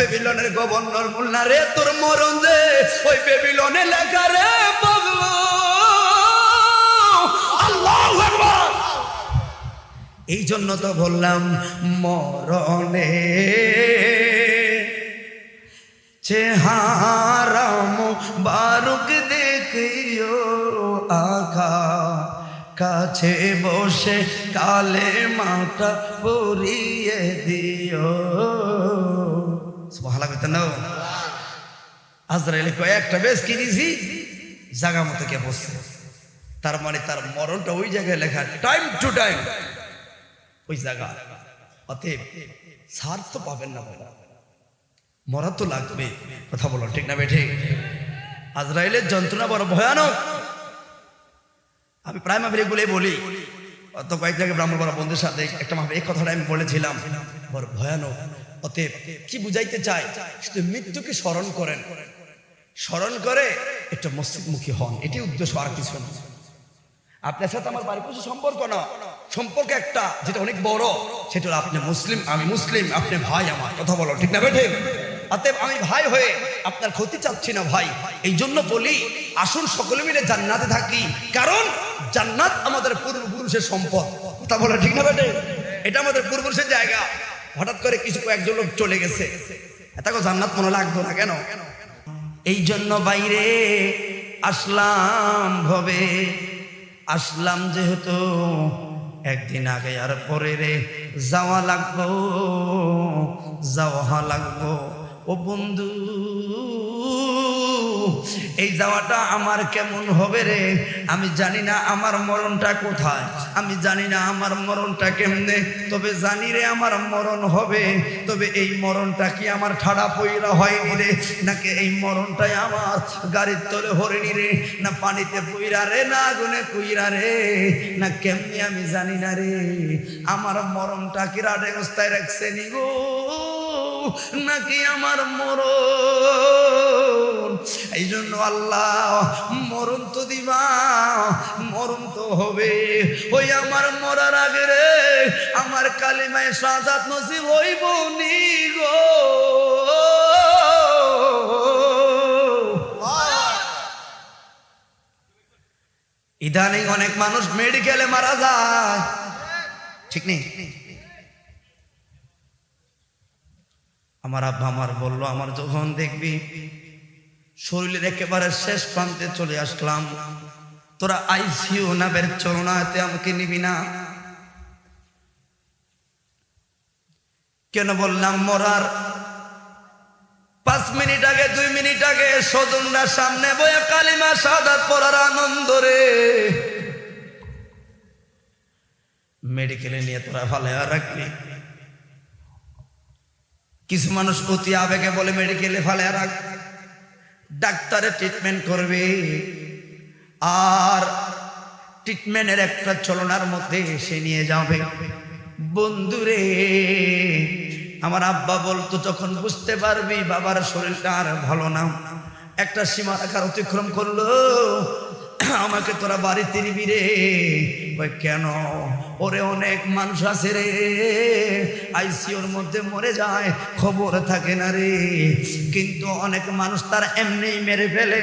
বেবিলনের governor মোল্লা রে তোর মরণ যে ওই বেবিলনে লেখা রে পাগল। আল্লাহু আকবার। এই জন্য তো বললাম মরণে চেহারা মুবারক দেখিও আকা কাছে বসে কালেমাটা পড়িয়ে দিও। সুবহানাল্লাহ কইতেন না? আজরাইল কয়েকটা বেশ কি দিছি জায়গা মতো কে বসছে, তার মানে তার মরণটা ওই জায়গায় লেখা, টাইম টু টাইম ওই জায়গা। অতএব ছাড় তো পাবেন না, মরা তো লাগবে। কথা বলো ঠিক না বেঠে? আজরাইলের যন্ত্রণা বড় ভয়ানক। আমি প্রায় মাহফিলে এগুলোই বলি। অত কয়েক জায়গায় ব্রাহ্মণ বড় বন্ধুর সাথে একটা মাহফিলে এই কথাটা আমি বলেছিলাম, বড় ভয়ানক। অতএব কি বুঝাইতে চাই, শুধু মৃত্যুকে স্মরণ করেন, স্মরণ করে একটা মসজিদমুখী হন, এটি উদ্দেশ্য, আর কিছু না। আপনার সাথে আমার বাড়ির কিছু সম্পর্ক না, সম্পর্ক একটা যেটা অনেক বড়, সেটা হলো আপনি মুসলিম, আমি মুসলিম, আপনি ভাই আমার। কথা বলো ঠিক না বেঠে? অতএব আমি ভাই হয়ে আপনার ক্ষতি চাচ্ছি না ভাই। এই জন্য বলি আসুন সকলে মিলে জান্নাতে থাকি, কারণ জান্নাত আমাদের পূর্বপুরুষের সম্পদ। কথা বলো ঠিক না বেঠে? এটা আমাদের পূর্বপুরুষের জায়গা। হঠাৎ করে কিছু কয়েকজন লোক চলে গেছে, এটাকে জান্নাত মনে লাগতো না কেন? এই জন্য বাইরে আসলাম ভবে, আসলাম যেহেতু একদিন আগে আর পরে রে যাওয়া লাগবো, যাওয়া লাগবো। ও বন্ধু এই যাওয়াটা আমার কেমন হবে রে? আমি জানি না আমার মরণটা কোথায়, আমি জানি না আমার মরণটা কেমনে, তবে জানি রে আমার মরণ হবে। তবে এই মরণটা কি আমার ঠাড়া পইরা হয়নি রে, নাকি এই মরণটাই আমার গাড়ির তলে হরেনি রে, না পানিতে পইরা রে, না আগুনে পুইরা রে, না কেমনি আমি জানি না রে। আমার মরণটা কি রাডে অবস্থায় রাখছে নি গো, নাকি আমার মরণ? এই জন্য আল্লাহ মরণ তো দিবা, মরণ তো হবে। ওই আমার মরার আগে রে আমার কালিমায়ে শাহাদাত নসিব হইব নি গো। ইদানিং অনেক মানুষ মেডিকেলে মারা যায়, ঠিক নেই? আমার আব্বা আমার বললো, আমার যখন দেখবি শরীরের একেবারে শেষ প্রান্তে চলে আসলাম, তোরা আইসিইউ না বের চলো না, এতে আমাকে নিবি না। কেন বললাম? মরার 5 মিনিট আগে 2 মিনিট আগে স্বজনরা সামনে বয়ে কালিমা শাহাদাত পড়ার আনন্দ রে মেডিকেলে নিয়ে তোরা ফালে রাখবি। কিছু মানুষ অতি আবেগে বলে মেডিকেলে ফালে রাখ, ডাক্তারে ট্রিটমেন্ট করবে, আর ট্রিটমেন্টের একটা চলনার মধ্যে এসে নিয়ে যাবে। বন্ধুরে আমার আব্বা বলতো, যখন বুঝতে পারবি বাবার শরীরটা আর ভালো না, একটা সীমা রেখার অতিক্রম করলো, আমাকে তোরা বাড়িতে নিবি রে। কেন? ওরে অনেক মানুষ আছে রে আইসিইউর মধ্যে মরে যায়, খবর থাকে না রে। কিন্তু অনেক মানুষ তার এমনি মেরে ফেলে,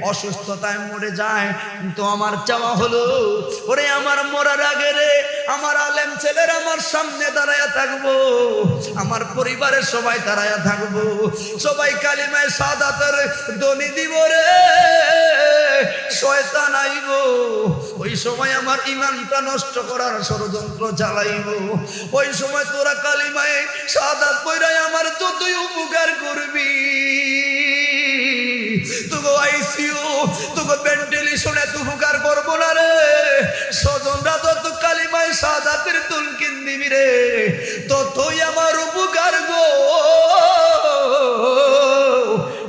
অসুস্থতায় মরে যায়। কিন্তু আমার চাওয়া হলো, ওরে আমার মরার আগে রে আমার আলেম ছেলেরা আমার সামনে দাঁড়ায়া থাকবো, আমার পরিবারের সবাই দাঁড়ায়া থাকবো, সবাই কালিমায়ে শাহাদাতের ধ্বনি দিব রে। শয়তান আইব, ওই সময় আমার ঈমানটা নষ্ট করার ষড়যন্ত্র চালাইব। ওই সময় তোরা কালিমায়ে শাহাদাত পড়ায় আমার যতই উপকার করবি, তোকে আইসিইউ তোকে ভেন্টিলেশনে উপকার করবো না রে। স্বজনরা যত কালিমায়ে শাহাদাতের তুলকিন দিবি রে, ততই আমার উপকার গো।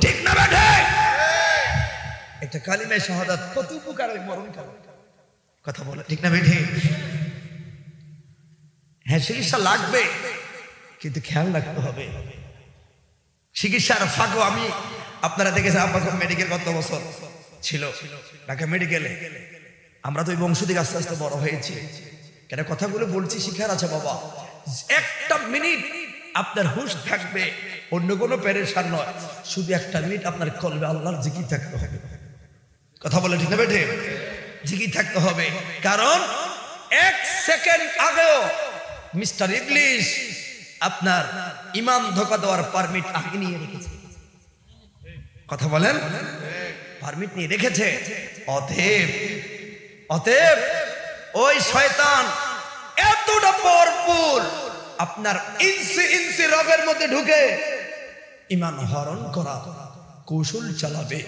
ঠিক না বেঠে? একটা কালিমায়ে শাহাদাত কত উপকার, ওই মরণ কাল। কথা বলে ঠিক না বেঠে? হ্যাঁ, চিকিৎসা লাগবে, কিন্তু খেয়াল রাখতে হবে। চিকিৎসার ফাঁকও আমি, আপনারা দেখেছেন আব্বা মেডিকেল কত বছর ছিল ঢাকা মেডিকেলে। আমরা তো ওই বংশ থেকে আস্তে আস্তে বড় হয়েছি। কেন কথাগুলো বলছি? শিখার আছে বাবা। একটা মিনিট আপনার হুঁশ থাকবে, অন্য কোনো পেরেশান নয়, শুধু একটা মিনিট আপনার কলবে আল্লাহর জিকির থাকতে হবে। কথা বলে ঠিক না বেঠে? জিকির থাকতে হবে, কারণ 1 সেকেন্ড আগেও মিস্টার ইবলিস আপনার ইমান ধোঁকা দেওয়ার পারমিট আগে নিয়ে রেখেছে। কথা বলেন, পারমিট নিয়ে রেখেছে। অতএব ওই শয়তান এতটা পাওয়ারফুল, আপনার ইঞ্চি রগের মধ্যে ঢুকে ইমান হরণ করা কৌশল চালাবে।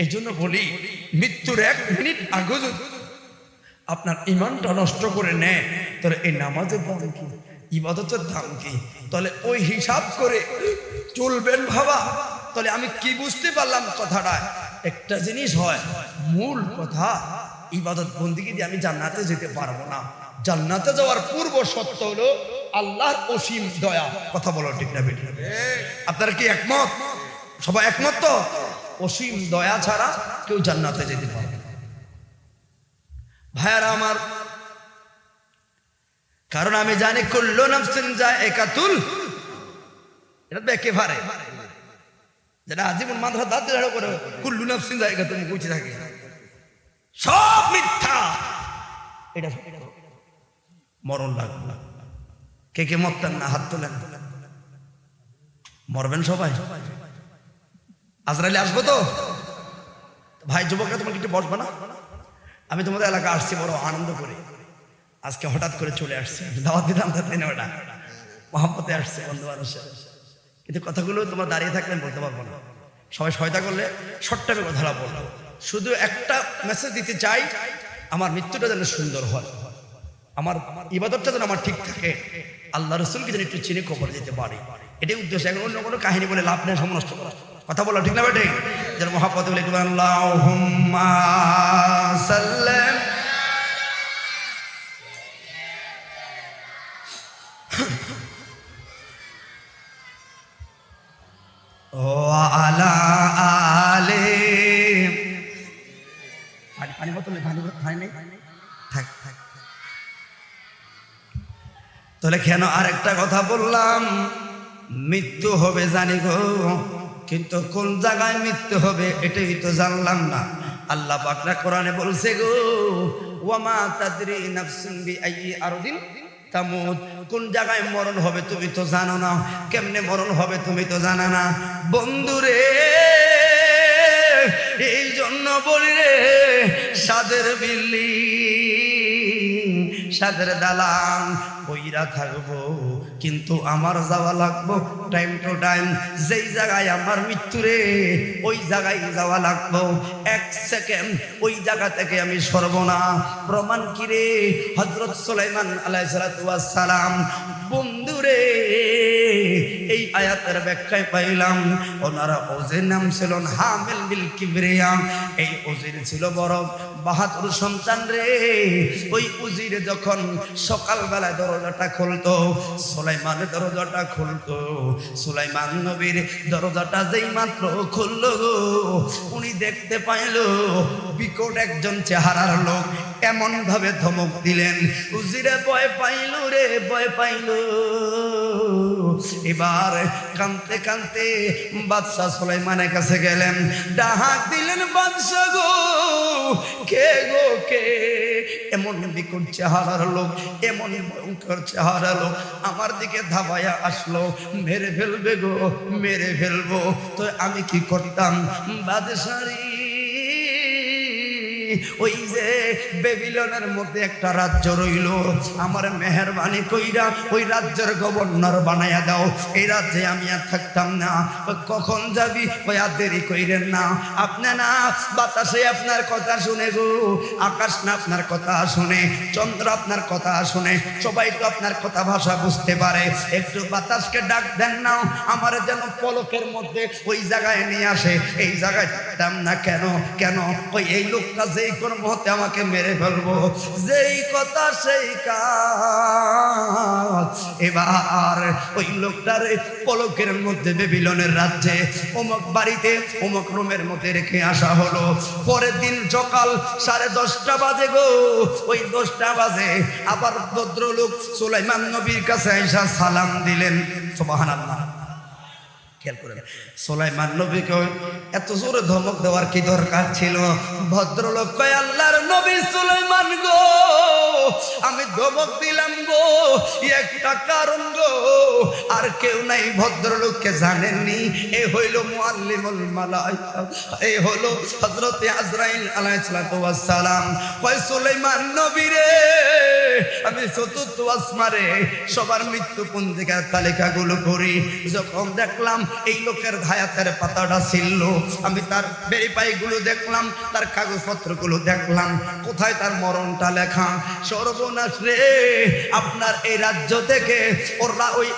এই জন্য বলি, মৃত্যুর 1 মিনিট আগে যদি আপনার ইমানটা নষ্ট করে নেয়, তাহলে এই নামাজের দাম কি, ইবাদতের দাম কি? তাহলে ওই হিসাব করে চলবেন বাবা। তাহলে আমি কি বুঝতে পারলাম কথাটা? একটা জিনিস হয়, মূল কথা, ইবাদত বন্দেগী দিয়ে আমি জান্নাতে যেতে পারবো না। জান্নাতে যাওয়ার পূর্ব শর্ত হলো আল্লাহর অসীম দয়া। কথা বলো ঠিক না বেঠিক? আপনারা কি একমত? সবাই একমত তো? অসীম দয়া ছাড়া কেউ জান্নাতে যেতে পারবে না ভাইয়ারা আমার। কারণ আমি জানি কুল্লু নাফসিন যায়কাতুল, এটা তো একেবারে যেটা আজীবন মাথা দাঁত ঝাড়ো করে কুল্লু নাফসিন যায়কাতুল বুঝে থাকে, সব মিথ্যা। এটা মরণ লাগবে। কে কে মরতেন না? হাত তোলেন। মরবেন সবাই? আজরাইলে আসবো তো? ভাই যুবকরা, তোমাকে একটু বসবে না? আমি তোমাদের এলাকা আসছি বড় আনন্দ করে, আজকে হঠাৎ করে চলে আসছি। দাওয়াত দিতাম তাই না, ওটা মহাব্বতে আসছে বন্ধু মানুষের। কিন্তু কথাগুলো তোমার দাঁড়িয়ে থাকলে বলতে পারবো না। সবাই সহায়তা করলে শর্ট টাইমে কথাটা বলবো। শুধু একটা মেসেজ দিতে চাই, আমার মৃত্যুটা যেন সুন্দর হয়, আমার ইবাদতটা যেন আমার ঠিক থাকে, আল্লাহ রসুলকে যেন একটু চিনে খবর যেতে পারে, এটাই উদ্দেশ্য। এখন অন্য কোনো কাহিনী বলে লাভ নেই, সময় নষ্ট করা। কথা বলো ঠিক না বেটে? যেন মহাব্বত বলে আল্লাহুম্মা সাল্লাম ও আলা আলে। পানি বোতল নেই? থাক। তাহলে কেন আরেকটা কথা বললাম, মৃত্যু হবে জানি গো, কিন্তু কোন জায়গায় মৃত্যু হবে এটাই তো জানলাম না। আল্লাহ পাক কোরআনে বলছে গো, ওয়ামা তাদরি নাফসুন বিআইয়ি আরদিন তামুত, কোন জায়গায় মরণ হবে তুমি তো জানো না, কেমনে মরণ হবে তুমি তো জানো না। বন্ধুরে, এই জন্য বলি রে, সাদের বিল্ডিং, সাদের দালান কইরা থাকবো, কিন্তু আমার যাওয়া লাগবো টাইম টু টাইম। যেই জায়গায় আমার মৃত্যু রে, ওই জায়গায় যাওয়া লাগবো। 1 সেকেন্ড ওই জায়গা থেকে আমি সরব না। প্রমাণ কি রে? হযরত সুলাইমান আলাইহিস সালাতু ওয়াস সালাম। বন্ধুরে, এই আয়াতের ব্যাখ্যায় পাইলাম ওনারা ওজির নাম ছিল হামিল বিল কিবরিয়া। এই ওজির ছিল বড় বাহাদুর সন্তান রে। ওই উজির যখন সকালবেলায় দরজাটা খুলতো, সুলাইমানের দরজাটা খুলতো, সুলাইমান নবীর দরজাটা যেই মাত্র খুললো, উনি দেখতে পাইল বিকট একজন চেহারার লোক। এমন ভাবে ধমক দিলেন, উজিরে ভয় পাইল রে, ভয় পাইল। এবার কাঁদতে কাঁদতে বাদশাহ সুলাইমানের কাছে গেলেন, ডাক দিলেন, বাদশাহ গো, কে গো কে? এমন বিকট চেহারার লোক, এমন ভয়ঙ্কর চেহারা লোক আমার দিকে ধাবায়া আসলো, মেরে ফেলবে গো, মেরে ফেলবো। তো আমি কি করতাম? বাদশাহী, ওই যে বেবিলনের মধ্যে একটা রাজ্য রইল, আমার মেহেরবানি কইরা ওই রাজ্যের গভর্নর বানায়া দাও। এই রাজ্যে আমি আর থাকতাম না। কখন যাবি? ওই আর দেরি কইরেন না। আপনি না বাতাসে আপনার কথা শুনে গো, আকাশ না আপনার কথা শুনে, চন্দ্র আপনার কথা শুনে, সবাই তো আপনার কথা ভাষা বুঝতে পারে। একটু বাতাসকে ডাক দেন না, আমার যেন পলকের মধ্যে ওই জায়গায় নিয়ে আসে। এই জায়গায় থাকতাম না কেন? কেন? ওই এই লোকটা যেই কোন মুহূর্তে আমাকে মেরে ফেলবো, যেই কথা সেই কাজ। এবার ওই লোকটার পলকের মধ্যে বেবিলনের রাজ্যে অমুক বাড়িতে অমুক রুমের মধ্যে রেখে আসা হলো। পরের দিন সকাল 10:30 বাজে গো, ওই 10টা বাজে আবার ভদ্রলোক সুলাইমান নবীর কাছে আইসা সালাম দিলেন। সুবহানাল্লাহ। খেয়াল করেন, সুলাইমান নবীকে এত জোরে ধমক দেওয়ার কি দরকার ছিল? ভদ্রলোক কয়, আল্লাহর নবী সুলাইমান গো, আমি ধমক দিলাম গো একটা কারণ গো, আর কেউ নাই। ভদ্রলোককে জানেননি, এ হইল মুআল্লিমুল মালায়েকা, এই হলো হযরতে আজরাইল আলাইহিস সালাতু ওয়াস সালাম। কয়, সুলাইমান নবী রে, আমি চতুর্থ আসমানে সবার মৃত্যু পঞ্জিকার তালিকাগুলো করি, যখন দেখলাম এই লোকের হায়াতের পাতাটা ছিল, আমি তার ভেরিফাইগুলো দেখলাম, তার কাগজপত্রগুলো দেখলাম, কোথায় তার মরণটা লেখা। সর্বনাশ রে, আপনার এই রাজ্য থেকে ওরা ওই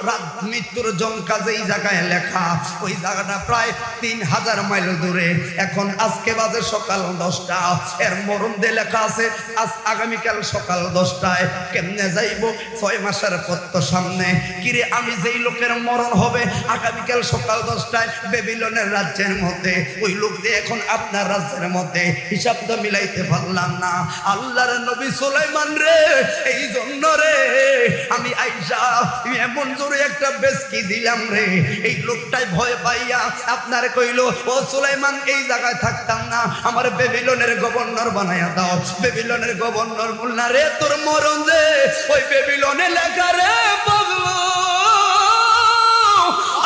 মৃত্যুর জনকা যেই জায়গায় লেখা, ওই জায়গাটা প্রায় 3000 মাইল দূরে। এখন আজকে বাজে সকাল 10টা, এর মরণ দিয়ে লেখা আছে আগামীকাল সকাল 10টায়। কেমনে যাইব? 6 মাসের পথ সামনে। কিরে, আমি যেই লোকের মরণ হবে আগামীকাল সকাল 10টায় বেবিলনের রাজ্যের মধ্যে, ওই লোক দিয়ে এখন আপনার রাজ্যের মধ্যে, হিসাব তো মিলাইতে পারলাম না। আল্লাহর নবী সুলাইমান রে, এই জন্য রে আমি আইসা এমন জোরে একটা বেশকি দিলাম রে, এই লোকটাই ভয় পাইয়া আপনার কইল, ও সুলাইমান এই জায়গায় থাকতাম না, আমার বেবিলনের গভর্নর বানাইয়া দাও। বেবিলনের গভর্নর বলনা রে, তোর মরণ যে ওই বেবিলনে লেখা রে পাগল।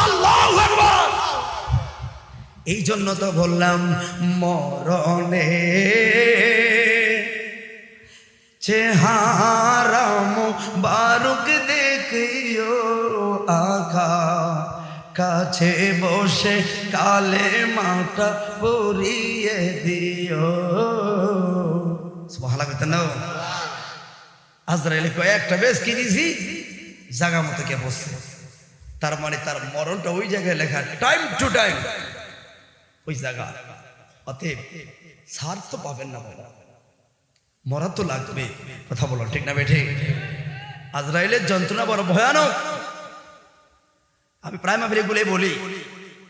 আল্লাহু আকবার। এই জন্য তো বললাম, মরণে চেহারা মুবারক দেখিও আকা, কাছে বসে কালে মাটা পরিয়ে দিও। সুবহানাল্লাহ কইতেন না? আজরাইল কয়, একটা বেশ কি দিছি, জায়গা মতো কে বসছে। তার মানে তার মরণটা ওই জায়গায় লেখা, টাইম টু টাইম ওই জায়গা। অতএব ছাড় তো পাবেন না, মরা তো লাগবে। কথা বলো ঠিক না বেঠে? আজরাইলের যন্ত্রণা বড় ভয়ানক। আমি প্রায় মাহফিলে এগুলোই বলি,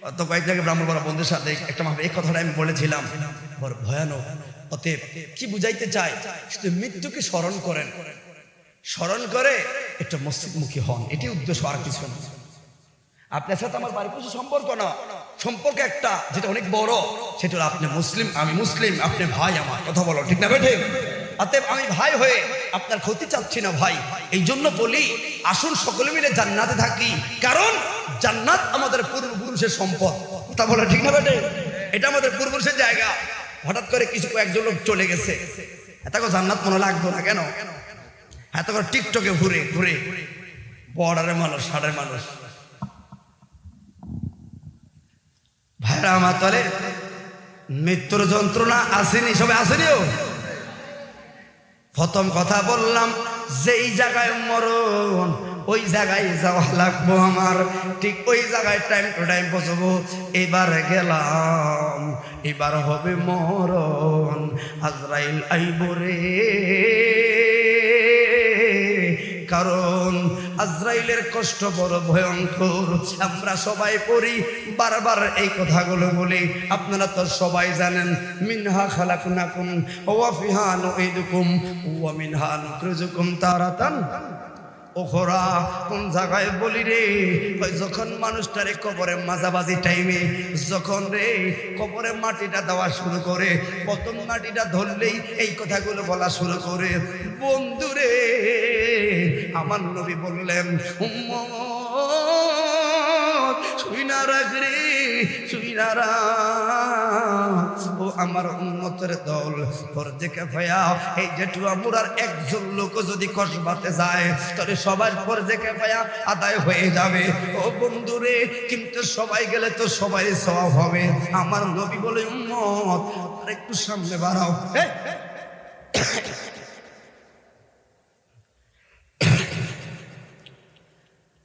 অত কয়েক জায়গায় ব্রাহ্মণ বন্ধুর সাথে একটা মাহফিল এই কথাটা আমি বলেছিলাম, বড় ভয়ানক। অতএব কি বুঝাইতে চাই, শুধু মৃত্যুকে স্মরণ করেন, স্মরণ করে একটা মসজিদমুখী হন, এটি উদ্দেশ্য, আর কিছু না। আপনার সাথে আমার বাড়ির কিছু সম্পর্ক না, সম্পর্ক একটা যেটা অনেক বড়, সেটা হলো আপনি মুসলিম, আমি মুসলিম, আপনি ভাই আমার। কথা বলো ঠিক না বেঠে? অতএব আমি ভাই হয়ে আপনার ক্ষতি চাচ্ছি না ভাই, এই জন্য বলি আসুন সকলে মিলে জান্নাতে থাকি, কারণ জান্নাত আমাদের পূর্বপুরুষের সম্পদ। কথা বলো ঠিক না বেঠে? এটা আমাদের পূর্বপুরুষের জায়গা। হঠাৎ করে কিছু কয়েকজন লোক চলে গেছে, এত জান্নাত মনে লাগতো না কেন? এত করে টিকটকে ঘুরে ঘুরে, বর্ডারের মানুষ, ষাটের মানুষ। ভাইরা আমার, তলে মৃত্যুর যন্ত্রণা আসেনি, সবাই আসেনিও। প্রথম কথা বললাম, যেই জায়গায় মরণ ওই জায়গায় যাওয়া লাগবো আমার, ঠিক ওই জায়গায় টাইম টু টাইম পৌঁছবো। এবার গেলাম, এবার হবে মরণ, আজরাইল আইব রে। কারণ আজরাইলের কষ্ট বড় ভয়ঙ্কর। আমরা সবাই পড়ি, বারবার এই কথাগুলো বলি, আপনারা তো সবাই জানেন, মিনহা খালাকনাকুম ওয়া ফিহা নুঈদুকুম ওয়া মিনহা নুখরিজুকুম তারাতান উখরা। কোন জায়গায় বলি রে? যখন মানুষটারে কবরে মাঝাবাজি টাইমে, যখন রে কবরে মাটিটা দেওয়া শুরু করে, প্রথম মাটিটা ধরলেই এই কথাগুলো বলা শুরু করে, বন্ধুরে আমার নবী বললেন, উম্মত শুইনা রাখ রে, শুইনা রাখ, ও আমার উম্মতের দল, ফরজে কিফায়া এই জেঠুয়া মুরার একজন লোক যদি কসবাতে যায়, তাহলে সবার ফরজে কিফায়া আদায় হয়ে যাবে। ও বন্ধুরে, কিন্তু সবাই গেলে তো সবাই সওয়াব হবে। আমার নবী বলে, উম্মত আর একটু সামনে বাড়াও,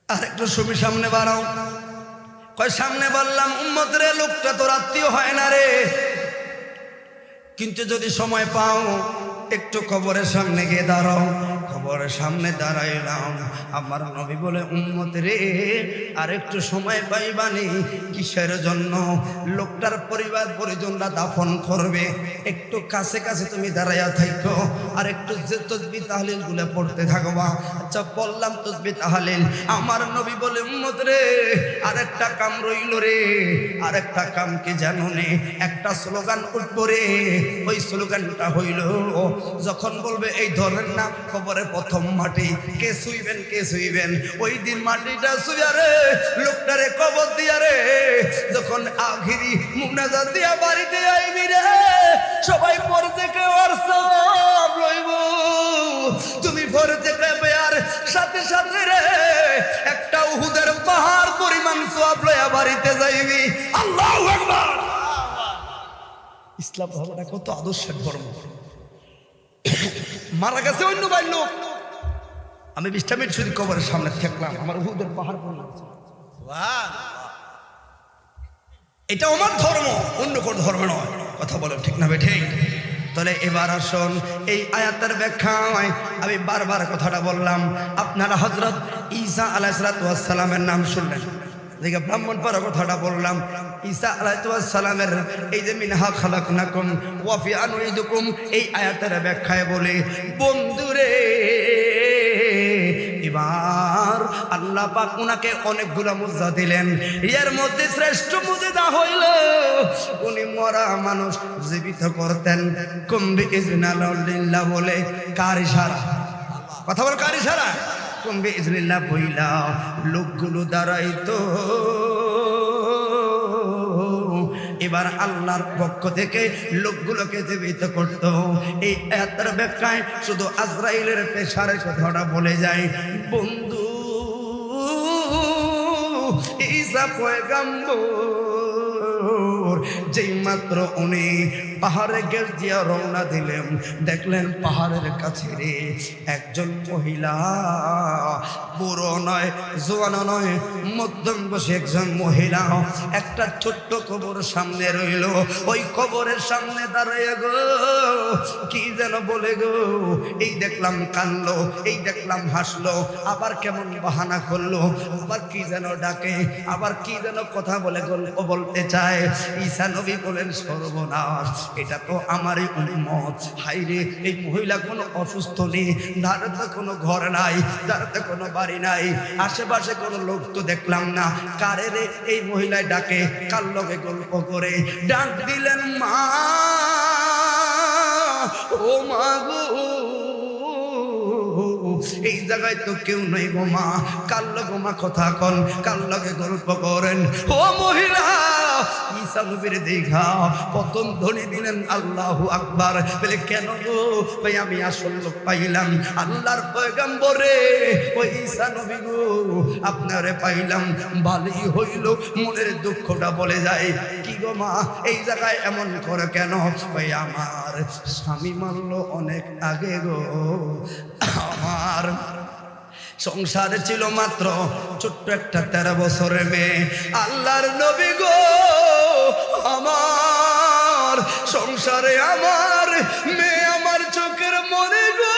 আর একটু ছবি সামনে বাড়াও। কয় সামনে বললাম, উম্মত রে, লোকটা তোর আত্মীয় হয় না রে, কিন্তু যদি সময় পাও একটু কবরের সামনে গিয়ে দাঁড়াও। খবরের সামনে দাঁড়াইলাম। আমার নবী বলে, উম্মত রে, আর একটু সময় পাইবানি। কিসের জন্য? লোকটার পরিবার পরিজনরা দাফন করবে, একটু কাছে কাছে তুমি দাঁড়াইয়া থাকো, আর একটু যে তাসবিহ তাহলিল গুলো পড়তে থাকবা। আচ্ছা, বললাম তাসবিহ তাহলিল। আমার নবী বলে, উম্মত রে, আরেকটা কাম রইল রে, আরেকটা কাম কি জানো নে? একটা স্লোগান উঠবো রে। ওই স্লোগানটা হইল, যখন বলবে এই ধরেন না কবরের প্রথম মাটি, কে শুইবেন কে শুইবেন, ওই দিন মাটিটা শুইয়া রে, লোকটারে কবর দিয়া রে, যখন আখিরি মুনাজাত দিয়া বাড়িতে আইবি রে, সবাই পড়তে কেউ আর সব লইব। তুমি পড়তে কেবে আর সাথে সাথে রে একটা উহুদের পাহাড় পরিমাণ সওয়াব লইয়া বাড়িতে যাইবি। আল্লাহু আকবার। ইসলাম ধর্মটা কত আদর্শের ধর্ম। মারা গেছে অন্য ভাই লোক, আমি 20টা মিনিট শুধু কবরের সামনে থাকলাম, আমার উহুদের পাহাড় পড়লাম। এটা আমার ধর্ম, অন্য কোন ধর্ম নয়। কথা বলো ঠিক না বেঠে? তাহলে এবার আসুন এই আয়াতের ব্যাখ্যায় আমি বারবার কথাটা বললাম। আপনারা হযরত ঈসা আলাইহিস সালামের নাম শুনলেন, দেখে ব্রাহ্মণপাড়া কথাটা বললাম। ঈসা আলাইহিস সালামের এই যে মিনহা খালাকনাকুম ওয়া ফিহা নুঈদুকুম, এই আয়াতের ব্যাখ্যায় বলে, বন্ধুরে, এবার আল্লাহ পাক উনাকে অনেকগুলো মুজিজা দিলেন। এর মধ্যে শ্রেষ্ঠ মুজিজা হইল উনি মরা মানুষ জীবিত করতেন। কুম্বি ইজনাল্লাহ বলে, কার ইশারা? কথা বল, কার ইশারা? কুম্বি ইজনিল্লাহ বইলা লোকগুলো দাঁড়াইতো। এবার আল্লাহর পক্ষ থেকে লোকগুলোকে জীবিত করত। এই আয়াতের ব্যাখ্যায় শুধু আজরাইলের পেশারের কথাটা বলে যায়। বন্ধু, ঈসা পয়গম্বর যেই মাত্র উনি পাহাড়ে গেট দিয়া রওনা দিলেন, দেখলেন পাহাড়ের কাছে রে একজন মহিলা, বুড়ো নয়, জোয়ান নয়, মধ্যম বয়সী একজন মহিলা, একটা ছোট্ট কবর সামনে রইল। ওই কবরের সামনে দাঁড়ায় গো কি যেন বলে গো, এই দেখলাম কানলো, এই দেখলাম হাসলো, আবার কেমন বাহানা করলো, আবার কি যেন ডাকে, আবার কি যেন কথা বলে গল্প বলতে চায়। ঈসা নবী বলেন, সর্বনাশ, এটা তো আমারই উম্মত। হাইরে, এই মহিলা কোনো অসুস্থ নেই, তার তো কোনো ঘর নাই, তার তো কোনো বাড়ি নাই, আশেপাশে কোনো লোক তো দেখলাম না। কারে রে এই মহিলায় ডাকে, কার লগে গল্প করে? ডাক দিলেন, মা, ও মা গো, এই জায়গায় তো কেউ নেই গো মা, কার লগে মা কথা কন, কার লগে গল্প করেন? ও মহিলা, ঈসা নবীর দেখা প্রথম ধ্বনি দিলেন আল্লাহু আকবার। বলে, কেন গো? ভাই, আমি আসল লোক পাইলাম, আল্লাহর পয়গম্বরে, ওই ঈসা নবী গো, আপনারে পাইলাম, ভালোই হইল, মনের দুঃখটা বলে যায়। কি গো মা, এই জায়গায় এমন করে কেন? ভাই, আমার স্বামী মারলো অনেক আগে গো, আমার সংসারে ছিল মাত্র ছোট্ট একটা 13 বছরের মেয়ে। আল্লাহর নবী গো, আমার সংসারে আমার মেয়ে আমার চোখের মনে গো।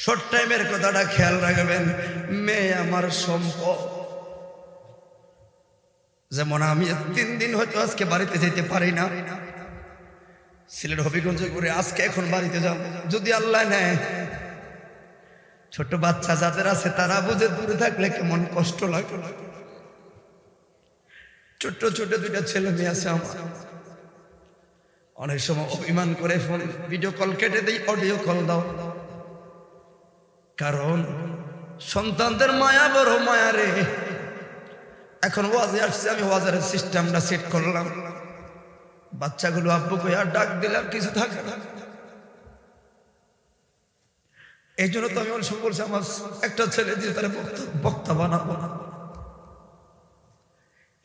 শর্ট টাইমের কথাটা খেয়াল রাখবেন, মেয়ে আমার সম্পদ। যেমন আমি 3 দিন হয়তো আজকে বাড়িতে যেতে পারি না, সিলেট হবিগঞ্জে করে আজকে এখন বাড়িতে যাব, যদি আল্লাহ নেয়। ছোট বাচ্চা যাদের আছে তারা বুঝে, দূরে থাকলে কেমন কষ্ট লাগে। ছোট্ট ছোট 2টা ছেলে মেয়ে আছে আমার, অনেক সময় অভিমান করে ফোন ভিডিও কল কেটে দেই, অডিও কল দাও, কারণ সন্তানদের মায়া বড় মায়া রে। এখন ওয়াজে আসছে, আমি ওয়াজের সিস্টেমটা সেট করলাম, বাচ্চাগুলো আব্বুকে আর ডাক দিলাম, কিছু থাকে না। এই জন্য তো আমি অনেক সময় বলছি, আমার একটা ছেলে দিয়ে তারা বক্তা বানাবো না।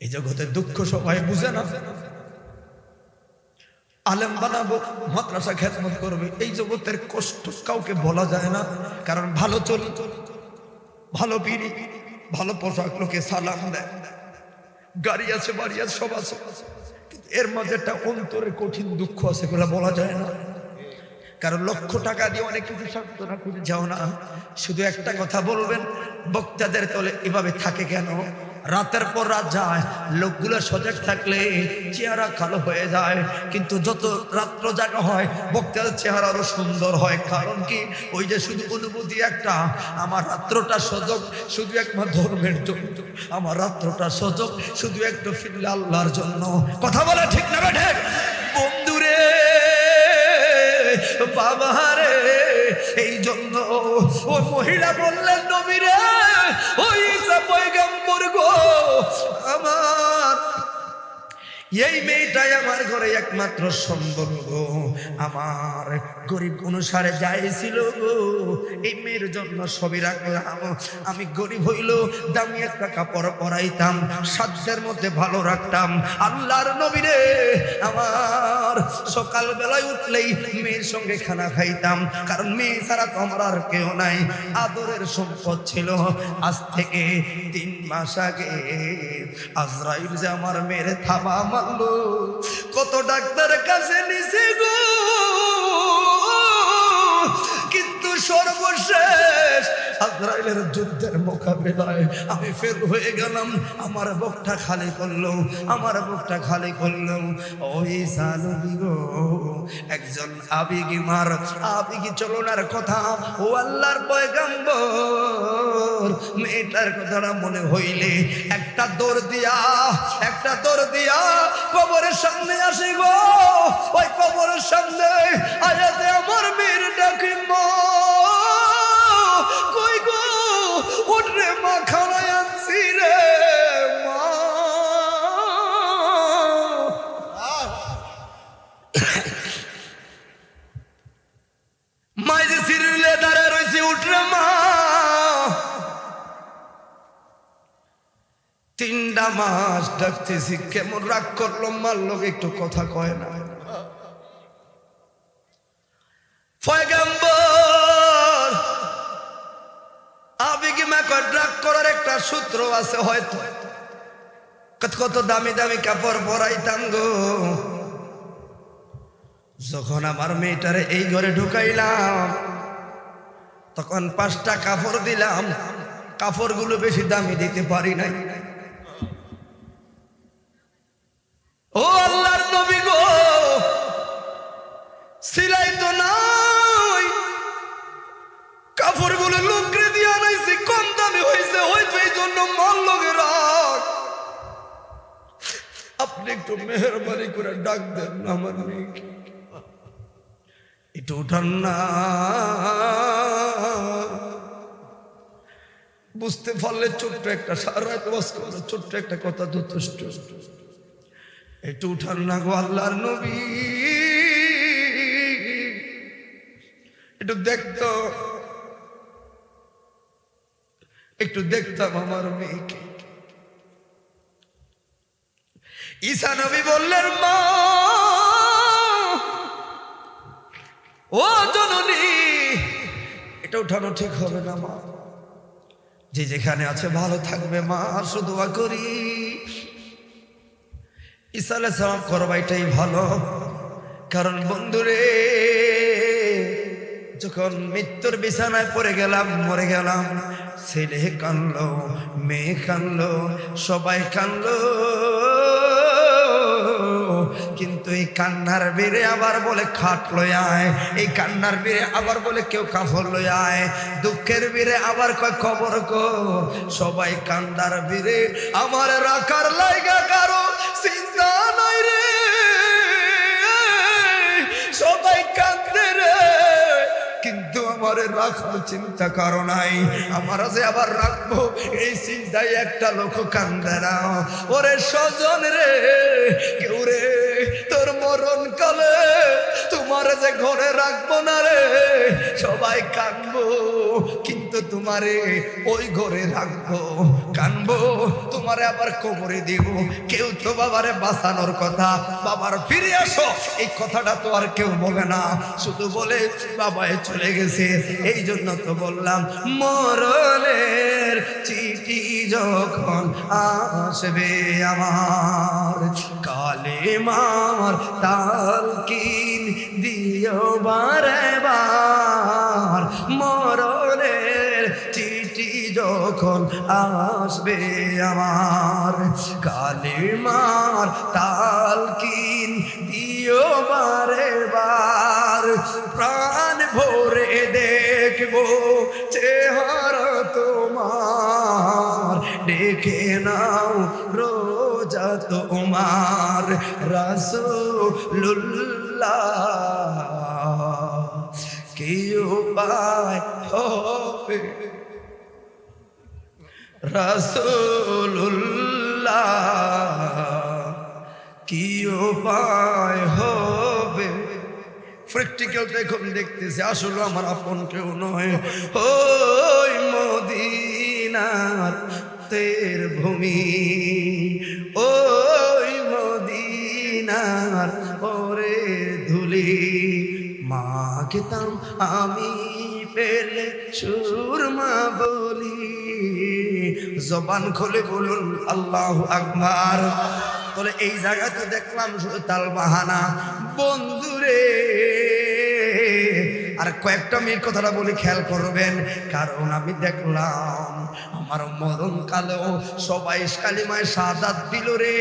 এই জগতের দুঃখ সবাই বুঝে না, আলেম বানাবো, মাদ্রাসা খেদমত করবে, এই জগতের কষ্ট কাউকে বলা যায় না। কারণ ভালো চলি, ভালো বিড়ি, ভালো পোশাক, লোকে সালাম দেয়, গাড়ি আছে, বাড়ি আছে, সব আছে, কিন্তু এর মধ্যে একটা অন্তরে কঠিন দুঃখ আছে, এগুলো বলা যায় না। কারণ লক্ষ টাকা দিয়ে অনেক কিছু সান্ত্বনা করে যাও না, শুধু একটা কথা বলবেন, বক্তাদের তলে এভাবে থাকে কেন? রাতের পর রাত যায়, লোকগুলো সজাগ থাকলে চেহারা কালো হয়ে যায়, কিন্তু যত রাত্র জাগা হয় বক্তাদের চেহারা আরো সুন্দর হয়। কারণ কি? ওই যে শুধু অনুভূতি একটা, আমার রাত্রটা সজগ শুধু একমাত্র ধর্মের জন্য, আমার রাত্রটা সজগ শুধু একটু ফিরলে আল্লাহর জন্য। কথা বলে ঠিক না ঠিক? বন্ধুরে বাবারে, এই জন্য ওই মহিলা বললেন, নবীরে ওই ঈসা পয়গম্বর গো, আমার এই মেয়েটাই আমার ঘরে একমাত্র সম্বল গো, আমার গরিব অনুসারে যাই ছিল গো, এই মেয়ের জন্য সবই রাখলাম। আমি গরিব হইল দামি একটা কাপড় পরাইতাম, সাধ্যের মধ্যে ভালো রাখতাম। আল্লাহর নবীরে আমার সকাল বেলায় উঠলেই মেয়ের সঙ্গে খানা খাইতাম, কারণ মেয়ে ছাড়া তো আমার আর কেউ নাই, আদরের সম্পদ ছিল। আজ থেকে 3 মাস আগে আজরাইল যে আমার মেয়ের থাবা মারলো, কত ডাক্তারের কাছে নিছে গো, কিন্তু সর্বশেষ আজরাইলের যুদ্ধের মোকাবিলায় আমি ফেল হয়ে গেলাম। আমার বুকটা খালি করলো, আমার বুকটা খালি করলো। ওই সালবি গো, একজন আবেগীমার আবেগী চলনার কথা ও আল্লাহর পয়গম্বর মেয়েটার কথাটা মনে হইলে একটা দৌড় দিয়া কবরের সামনে আসি গো। ওই কবরের সামনে আয়াতে আমার মেয়ের ডাকি, মা কই গো, উঠরে মা, খাওয়াই আনছি রে মা। মাই যে সিরিলে দাঁড়ায় রয়েছে, উঠরে মা। 3টা মাস ডাকতেছি, কেমন রাগ করলো, মার লোক একটু কথা কয় না। পয়গম্বর আবেগে মাকড় রাগ করার একটা সূত্র আছে হয়তো, কত দামি দামি কাপড় পরাইতাম গো। যখন আমার মেয়েটারে এই ঘরে ঢুকাইলাম, তখন 5টা কাপড় দিলাম, কাপড়গুলো বেশি দামি দিতে পারি নাই। ও আল্লাহর নবী গো, সিলাই তো নাই, কাপড়গুলো লোকরে দিয়ে আনাইছি, কম দামি হয়েছে, হয়তো এই জন্য মন লগে রাখ। আপনি একটু মেহরবানি করে ডাক দেন আমার মেয়েকে, একটু উঠান না। বুঝতে পারলে ছোট্ট একটা সারা ছোট্ট একটা কথা যথেষ্ট, একটু উঠান না গো আল্লাহর নবী, একটু দেখতাম আমার মেয়েকে। ঈসা নবী বললেন, মা ও জননী, এটা উঠানো ঠিক হবে না মা, যে যেখানে আছে ভালো থাকবে মা, শুধু দোয়া করি। ঈসা আলাইহিস সালাম করবাইটাই ভালো, কারণ বন্ধুরে যখন মৃত্যুর বিছানায় পড়ে গেলাম, মরে গেলাম, ছেলে কানলো, মেয়ে কানলো, সবাই কানলো, কিন্তু এই কান্নার বেড়ে আবার বলে খাট লয় আয়, এই কান্নার বেড়ে আবার বলে কেউ কাপড় লয় আয়, দুঃখের বেড়ে আবার কয় খবর কর। সবাই কান্নার বেড়ে আমার রাখার লাইগা কারো চিন্তা নাই রে, সবাই কান্দে রে, কিন্তু আমার রাখার চিন্তা কারো নাই। আমার যে আবার রাখবো এই চিন্তায় একটা লোক কান্দে না। ওরে স্বজন রে, কেউ রে তোর মরণ কালে তোমার যে ঘরে রাখবো না রে, সবাই কানবো, কিন্তু তোমারে ওই ঘরে রাখবো, কানবো, তোমারে আবার কবরে দিব। কেউ তো বাবারে বাঁচানোর কথা, বাবার ফিরে আসো এই কথাটা তো আর কেউ বলে না, শুধু বলে বাবায় চলে গেছে। এই জন্য তো বললাম মরণের চিঠি যখন আসবে আমার, কালেমার তালকিন দিও বারে বার, মরণের চিঠি যখন আসবে আমার, কালেমার তালকিন দিও বারে বার, প্রাণ ভরে দেখবো চেহারা তোমার, দেখে নাও রোজা তোমার রাসূলুল্লাহ, কি উপায় হবে রাসূলুল্লাহ, কি উপায় হবে। প্র্যাকটিক্যাল এখন দেখতেছি আসলে আমার আপন কেউ নয়, ওই মদিনার তের ভূমি, ওই মদিনার পরে ধুলি, মাগতাম আমি পেলে সুরমা বলি, জবান খুলে বলুন আল্লাহু আকবার। বলে এই জায়গাতে দেখলাম শুধু তাল বাহানা বন্ধুরে। আর কয়েকটা মিনিট কথাটা বলি, খেয়াল করবেন, কারণ আমি দেখলাম আমার মরণ কালেও সবাই কালিমায় শাহাদাত দিল রে,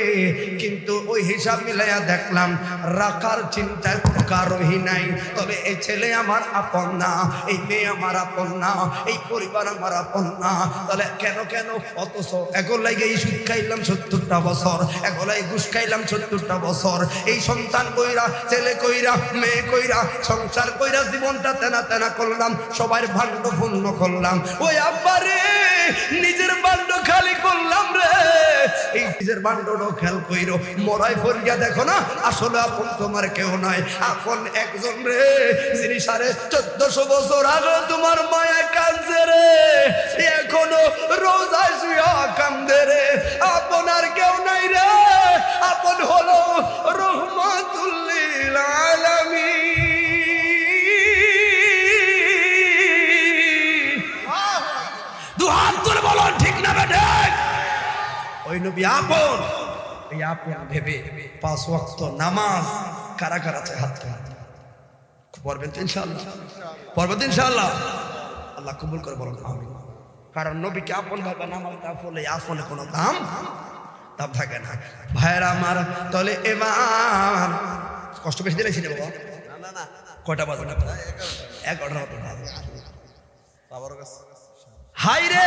কিন্তু ওই হিসাব মিলাইয়া দেখলাম রাখার চিন্তা কারোই নাই। তবে এই ছেলে আমার আপন না, এই মেয়ে আমার আপন না, এই পরিবার আমার আপন না, তাহলে কেন কেন অথচ এগুলাই এই সুদ খাইলাম 70টা বছর, এগুলাই ঘুষ খাইলাম 70টা বছর, এই সন্তান কইরা, ছেলে কইরা, মেয়ে কইরা, সংসার কইরা জীবনটা তেনা তেনা করলাম, সবার ভাণ্ড পূর্ণ করলাম, ওই আব্বারে নিজের ভাণ্ড খালি করলাম রে। এই নিজের ভাণ্ডটাও খেয়াল কইরো, মরাই ফরিয়া দেখো না, আসলে আপন তোমার কেউ নয়, আপন একজন রে, যিনি 1450 বছর আগে তোমার মায়া কাঁদছে রে, এখনো রোজা শুয়া কান্দে রে, আপন আর কেউ নাই রে, আপন হলো রহমাতুল লিল আলামিন। দুহাত তুলে বলো ঠিক না বেঠে, ওই নবী আপন। এই আপন ভেবে 5 ওয়াক্ত নামাজ কারা কারা চায় হাত পড়বেন তো ইনশাআল্লাহ, পড়বেন তো ইনশাআল্লাহ, আল্লাহ কবুল করে বলুন আমিন। কারণ নবীকে আপন ভাবে নামাজ না পড়লে আপনে কোনো দাম থাকে না। ভাইরা আমার, তাহলে এবার কষ্ট বেশি দিলেছি না বাবা, না কয়টা বাজে না, 11টা বাজে। হাই রে,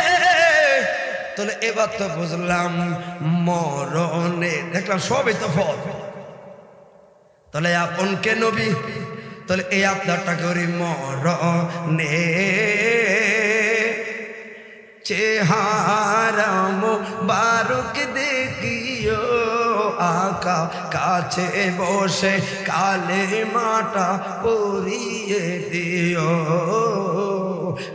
তাহলে এবার তো বুঝলাম মরণে দেখলাম সবই তো ফল, তাহলে আপন কে নবী, তাহলে এই আপনারটা করি মরণে চেহারা মোবারক দেখিও, আকা কাছে বসে কালেমাটা পড়িয়ে দিও,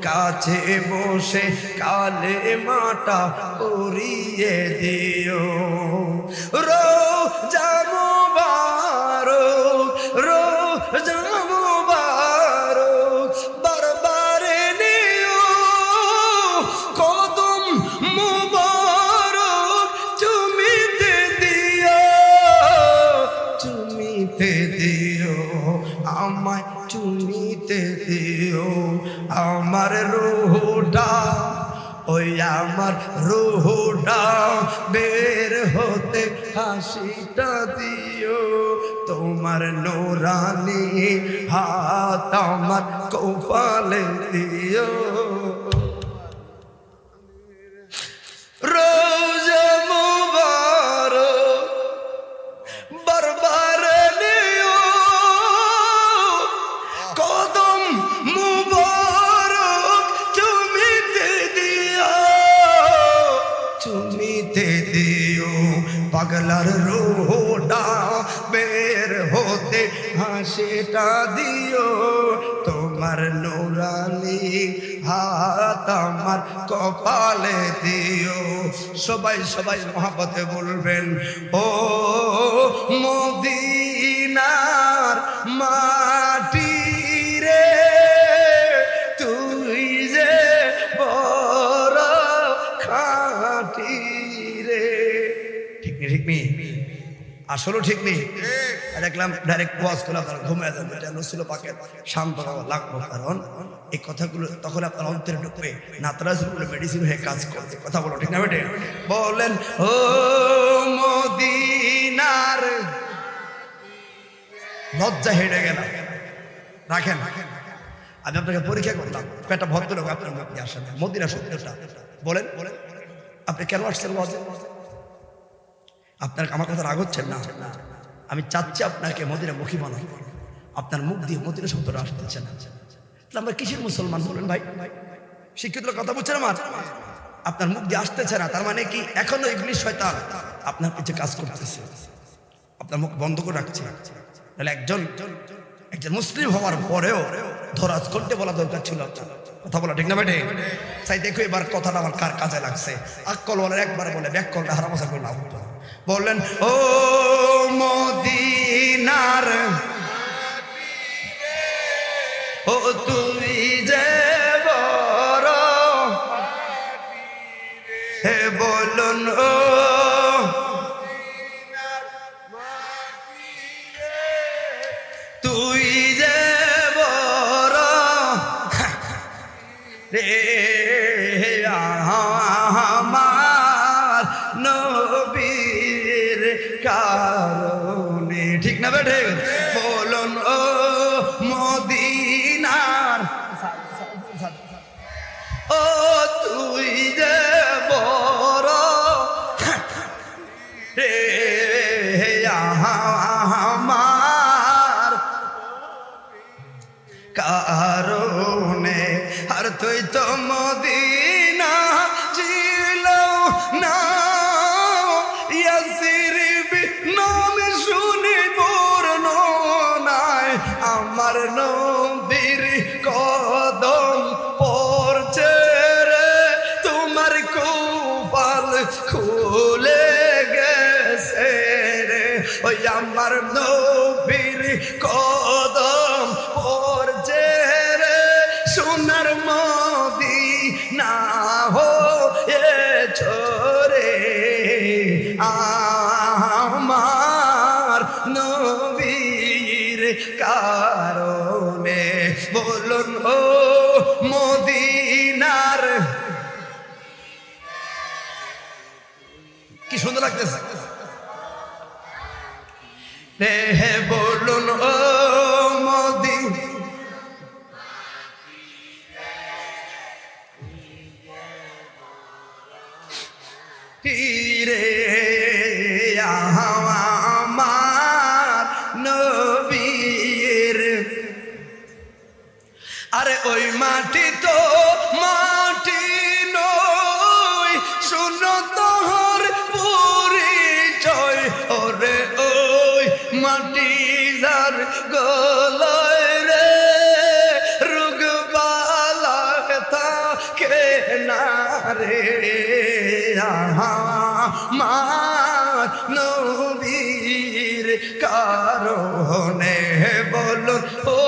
কাছে বসে কালেমাটা পড়িয়ে দিও, রোজা মুবারক, রোজা মুবারক বারবারে নিও, কদম মুবারক চুমিতে দিও, চুমিতে দিও, আমায় চুমিতে দিও, আমার রুহটা, ওই আমার রুহটা বের হতে হাসিটা দিও, তোমার নূরানি হাত আমার কপালে দিও, রোজা মুবারক বারবার নিও, কদম মুবারক চুমিতে দিও, চুমিতে দিও, পাগলার রোহটা বের হতে হাসিটা দিও, তোমার নূরানি হাত আমার কপালে দিও। সবাই সবাই মহব্বতে বলবেন, ও মদিনার মাটি রে, তুই যে বড় খাঁটি ঠিক নেই, আসলেও ঠিক নেই। দেখলাম ডাইরেক্ট ওয়াজ করে আপনারা ঘুমিয়ে যাবেন, এটা রসুল পাকের শান্ত হওয়া লাগবে, কারণ এই কথাগুলো তখন আপনার অন্তরে ঢুকবে, নাতরাজগুলো মেডিসিন হয়ে কাজ করবে। কথা বলো ঠিক না বেটে? বলেন ও মদিনার, লজ্জা হেঁটে গেলাম, রাখেন। আমি আপনাকে পরীক্ষা করলাম, একটা ভদ্রলোক আপনার মুখে আসেন মদিনা শব্দটা বলেন, আপনি কেন আসছেন ওয়াজে? আপনার আমার কথা রাগ হচ্ছেন না? আমি চাচ্ছি আপনাকে মদিনা মুখী বানাই, আপনার মুখ দিয়ে মদিনা শব্দটা আসতেছে না। আমরা কিসের মুসলমান বলেন ভাই? শিক্ষিত কথা বলছেন আমার, আপনার মুখ দিয়ে আসতেছে না, তার মানে কি এখনো ইবলিস শয়তান আপনার পিছে কাজ করতেছে, আপনার মুখ বন্ধ করে রাখছে। তাহলে একজন মুসলিম হওয়ার পরেও ধরাজ করতে বলা দরকার ছিল। কথা বলা ঠিক না বেটে? তাই দেখো এবার কথাটা আমার কার কাজে লাগছে। আকল বলে একবার বলে ব্যাককলটা হারামশা করে না বললেন ও মদিনার, ও তুই যে বড়, হে বলুন ও তুই যে বড় রে আমার নবীর কারণে, ঠিক না বেঠে? বলুন ও মদিনার, ও তুই যে বড় রে আমার কারণে, আর তুই তো মদিনা ছিল না, ইয়াসরিবি নাম শুনি বর্ণনায় আমার নবীর কদম পড়ছে রে, তোমার কপাল খুলে গেছে রে, ওই আমার নবীর কদম পড়ছে রে, সোনার মদিনা হয়েছে রে আমার নবীর কারণে। বলুন ও মদিনার, কি সুন্দর লাগতেছে হে, বলুন ও মদিনা রে আমার নবীর, আরে ওই মাটি তো মাটি নয়, শুনো তোর পরিচয়, ওরে ওই মাটি যার গলায় রে রোগবালা থাকে না রে, আমার নবীর কারণে। বলুন ও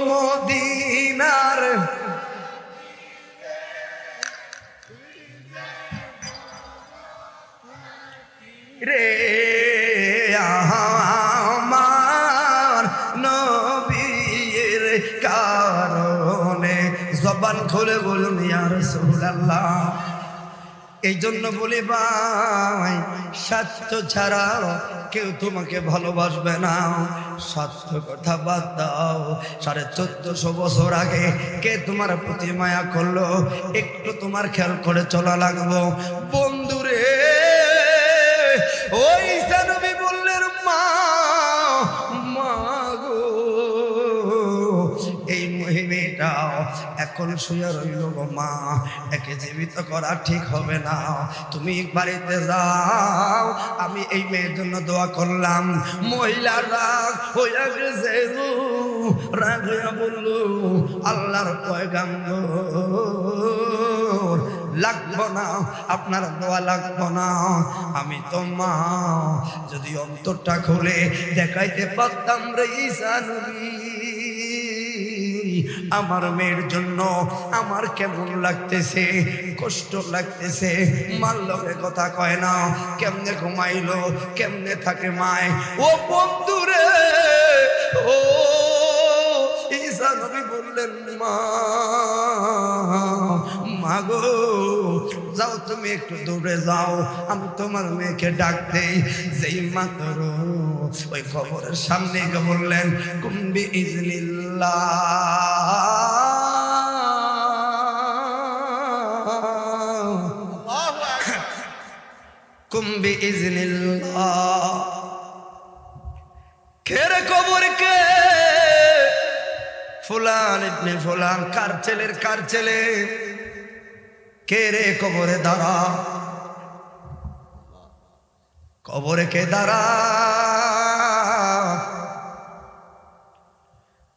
মদিনার, রে আমার নবীর কারণে। জবান খুলে বলুন ইয়া রাসূলুল্লাহ। এই জন্য বলি ভাই, স্বার্থ ছাড়া কেউ তোমাকে ভালোবাসবে না। স্বার্থ কথা বাদ দাও, 1450 বছর আগে কে তোমার প্রতি মায়া করলো, একটু তোমার খেয়াল করে চলা লাগবো। বন্ধুরে ওই নবী বললেন মা গো, এই মহিমেটা এখন শুয়ে রইল গো মা, একে জীবিত করা ঠিক হবে না, তুমি বাড়িতে যাও, আমি এই মেয়ের জন্য দোয়া করলাম। মহিলা রাগ হইয়া গেছে, রাগ হইয়া বলল আল্লাহর পয়গাম্বর লাগবো না, আপনার দোয়া লাগবো না, আমি তো মা, যদি অন্তরটা খুলে দেখাইতে পারতাম রে ঈসা নবী, আমার মেয়ের জন্য আমার কেমন লাগতেছে, কষ্ট লাগতেছে। মার লগে কথা কয় না, কেমনে ঘুমাইলো, কেমনে থাকে মায়। ও বন্ধুরে, ও ঈসা নবী বললেন, মা গো, যাও তুমি একটু দূরে যাও, আমি তোমার মেয়েকে ডাক দেই। যেই মাত্র ওই কবরের সামনে গিয়ে বললেন, কুম্বি ইজনিল্লাহ, কুম্বি ইজনিল্লাহ। খেরে কবর কে? ফুলান ইবনে ফুলান। কার ছেলের? কার ছেলে? কে রে? কবরে দাঁড়া, কবরে কে দাঁড়া।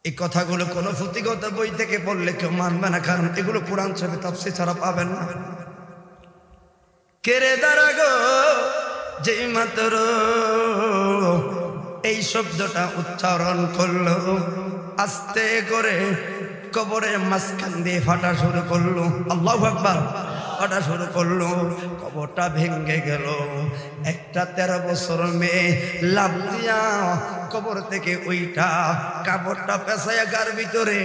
এই কথাগুলো কোন পুঁথিগত বই থেকে পড়লে কেউ মানবে না, কারণ এগুলো কোরআন শরীফে তাফসীর ছাড়া পাবেন না। কে রে দাঁড়া গো? যেই মাত্র এই শব্দটা উচ্চারণ করলো, আস্তে করে কবরের মাঝখান দিয়ে ফাটা শুরু করলো। আল্লাহু আকবার। ফাটা শুরু করলো, কবরটা ভেঙে গেল। একটা 13 বছর মেয়ে লাফ দিয়া কবর থেকে ওইটা কাপড়টা পেঁচাইয়া গার ভিতরে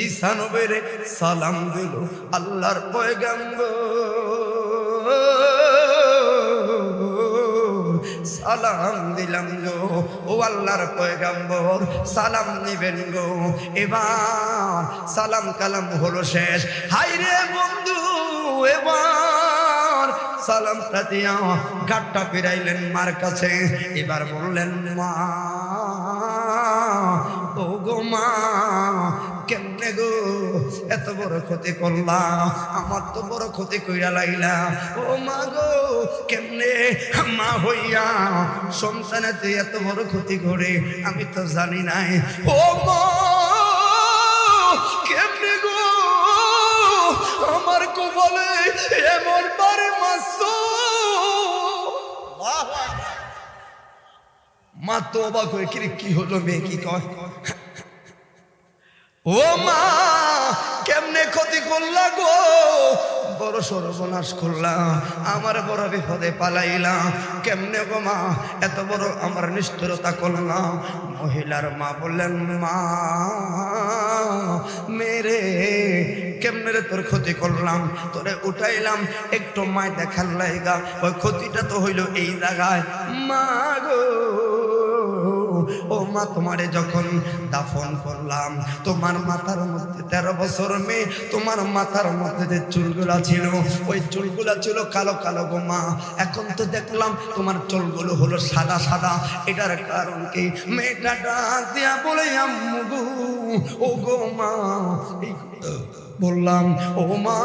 ঈসা নবীর সালাম দিল। আল্লাহর পয়গম্বর সালাম দিলাম গো, ও আল্লাহর পয়গম্বর সালাম নিবেন গো। এবার সালাম কালাম হলো শেষ। হাই রে বন্ধু, এবার সালামটা দিয়া ঘাটটা ফিরাইলেন মার কাছে। এবার বললেন, মা, ও গো মা, কেমনে গো এত বড় ক্ষতি করলাম, আমার তো বড় ক্ষতি কইরা লাইলা। ও মা গো, কেমনে মা হইয়া সংসারেতে এত বড় ক্ষতি করে, আমি তো জানি নাই। ও মা, কেমনে গো আমার কপালে এমন বারে মারছো। মা তো অবাক হয়ে, কি হলো মেয়ে, কি কয়? ও মা, কেমনে ক্ষতি করলা গো, বড় সর্বনাশ করলাম, আমার বড় বিপদে পালাইলাম। কেমনে গো মা এত বড় আমার নিষ্ঠুরতা করলাম? মহিলার মা বললেন, মা মেরে, কেমনে রে তোর ক্ষতি করলাম? তোরে উঠাইলাম একটু মায় দেখার লাইগা, ওই ক্ষতিটা তো হইল এই জায়গায়। মা গো, ও মা, তোমারে যখন দাফন করলাম, তোমার মাথার মধ্যে 13 বছর মেয়ে, তোমার মাথার মধ্যে যে চুলগুলা ছিল, ওই চুলগুলা ছিল কালো কালো গো মা। এখন তো দেখলাম তোমার চুলগুলো হলো সাদা সাদা। এটার কারণ কি? মেয়েটা ডাক দিয়া বলে, আম্মু গো, ও গো মা, বললাম, ও মা,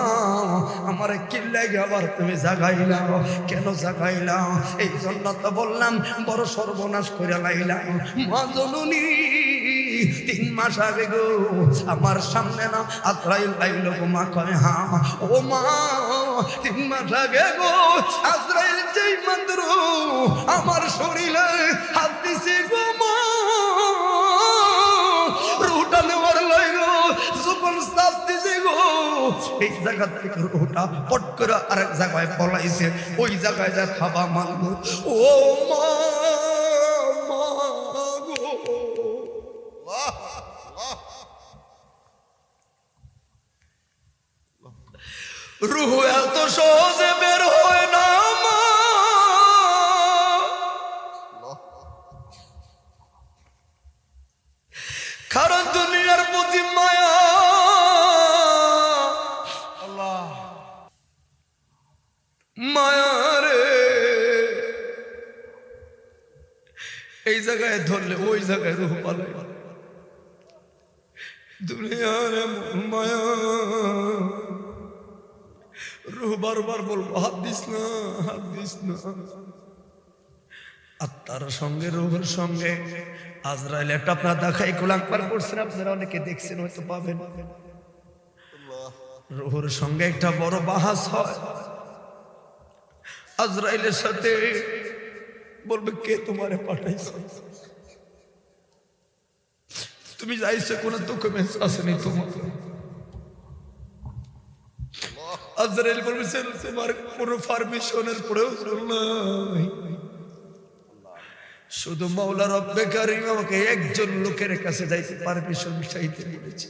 আমার কিল্লাগে আবার তুমি জাগাইলা, কেন জাগাইলা? এই জন্য তো বললাম, বড় সর্বনাশ করে লাইলাম। মা জননী, 3 মাস আগে গো আমার সামনে না আজরাইল আইলো গো। মা কয়, হ্যাঁ। ও মা, 3 মাস আগে গো আজরাইল যেই মাত্র আমার শরীরে হাত দিছে গো মা, রুহটা নেওয়ার লাইলো যখন সাপ দিছে গো, এই জায়গা থেকে রুহটা পট করে আরেক জায়গায় পলাইছে। ওই জায়গায় যা থাবা মারলো। ও মা, রুহ এত সহজে বের হয় না মা, কারণ দুনিয়ার প্রতি মায়া। মায়া রে, এই জায়গায় ধরলে ওই জায়গায় রুহ পালায়। দুনিয়ার মায়া, রুহ বারবার বলবো, হাত দিস না, হাত দিস না। আত্মার সঙ্গে রুহের সঙ্গে আজরাইল একটা আপনারা দেখাই গোলাঙ্কবার করছেন, আপনারা অনেকে দেখছেন, হয়তো পাবেন। রুহের সঙ্গে একটা বড় বাহাস হয়। আজরাইলের সাথে বলবে, কে তোমারে পাঠাইছে? তুমি যাইছো কোন ডকুমেন্টস আসেনি তোমার? আজরাইল বলছেন তোমার কোনো পারমিশনের প্রয়োজন নাই, শুধু মাওলা রব্বে কারীম আমাকে একজন লোকের কাছে যাইতে পারমিশন চাইতে বলেছে,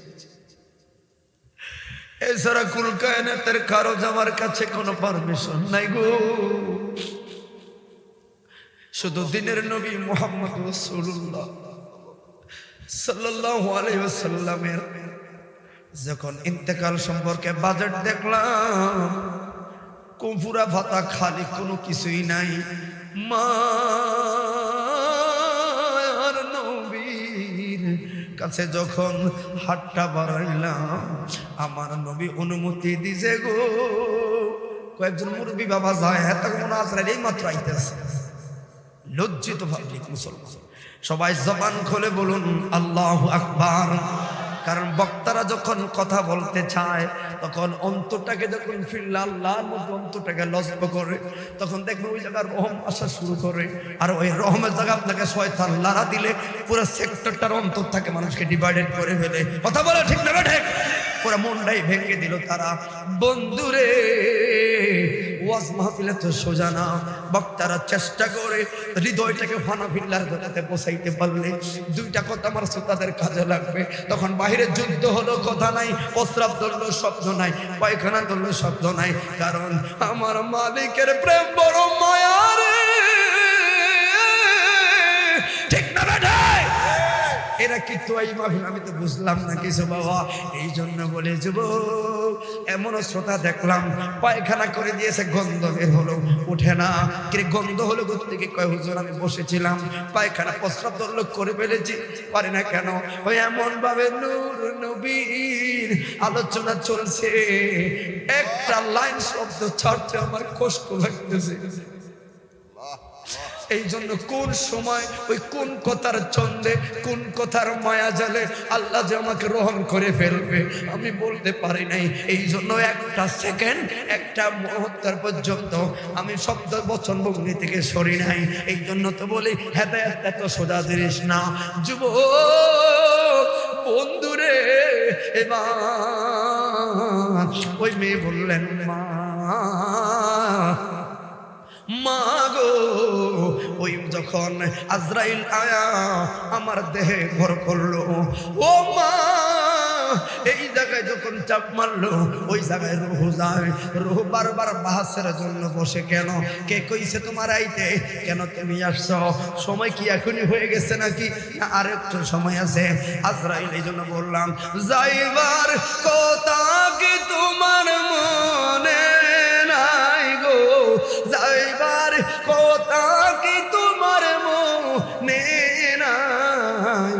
এছাড়া কুল কায়নাতের কারো আমার কাছে কোনো পারমিশন নাই গো। শুধু দিনের নবী মুহাম্মদ রাসূলুল্লাহ সাল্লাল্লাহু আলাইহি ওয়াসাল্লামের যখন ইন্তেকাল সম্পর্কে বাজেট দেখলাম, কুফুরা ভাতা খালি, কোনো কিছুই নাই। মার নবীর কাছে যখন হাতটা বাড়াইলাম, আমার নবী অনুমতি দিছে গো। কয়েকজন মুরব্বী বাবা যায়, এত মনে আজরাইল এই মাত্র আইতেছে। লজ্জিত পাবলিক মুসলমান সবাই জবান খুলে বলুন আল্লাহু আকবার। কারণ বক্তারা যখন কথা বলতে চায় তখন অন্তরটাকে যখন ফিরলে আল্লাহর মধ্যে অন্তরটাকে লজ্জ করে, তখন দেখবেন ওই জায়গায় রহম আসা শুরু করে। আর ওই রহমের জায়গা আপনাকে শয়তান লাড়া দিলে পুরো সেক্টরটার অন্তর থাকে মানুষকে ডিভাইডেড করে ফেলে। কথা বলে ঠিক না ঠিক? পুরো মনটাই ভেঙে দিল তারা। বন্ধুরে, ওয়াজ মাহফিলে তো সোজা না, বক্তারা চেষ্টা করে হৃদয়টাকে ফানাফিল্লার জায়গাতে পৌঁছাইতে পারলে দুইটা কথা আমার শ্রোতাদের কাজে লাগবে। তখন বাহিরে যুদ্ধ হলো কথা নাই, প্রস্রাব ধরলো শব্দ নাই, পায়খানা ধরলো শব্দ নাই, কারণ আমার মালিকের প্রেম বড় মায়া রে। ঠিক না বেটাই? এরা কি তো এই মাহফিল, আমি তো বুঝলাম না কিছু বাবা। এই জন্য বলে যুবক, এমনও শ্রোতা দেখলাম পায়খানা করে দিয়েছে, গন্ধ বের হলো, উঠে না। কি গন্ধ হলো থেকে কয় হুজুর আমি বসেছিলাম, পায়খানা প্রস্রাব ধরলো করে ফেলেছি, পারি না কেন? ওই এমন ভাবে নূর নবীর আলোচনা চলছে, একটা লাইন শব্দ ছাড়তে আমার কষ্ট লাগতেছে। এই জন্য কোন সময় ওই কোন কথার ছন্দে কোন কথার মায়া জালে আল্লাহ যে আমাকে রহম করে ফেলবে আমি বলতে পারি নাই। এই জন্য একটা সেকেন্ড, একটা মুহূর্তের পর্যন্ত আমি শব্দ বচন ভঙ্গি থেকে সরি নাই। এই জন্য তো বলি হেদায়েত এত সোজা জিনিস না। যুবক বন্ধুরে, এবার ওই মেয়ে বললেন মা গো, ওই যখন আজরাইল আয়া আমার দেহে ভর করলো, ও মা, এই জায়গায় যখন চাপ মারলো ওই জায়গায় রুহ যায়। রুহ বারবার বাহাসের জন্য বসে, কেন? কে কইছে তোমার আইতে? কেন তুমি আসছো? সময় কি এখনই হয়ে গেছে নাকি আর একটু সময় আছে? আজরাইল এই জন্য বললাম, যাইবার কথা কি তোমার মনে নাই গো? যাইবার কথা কি তোমার মনে নাই?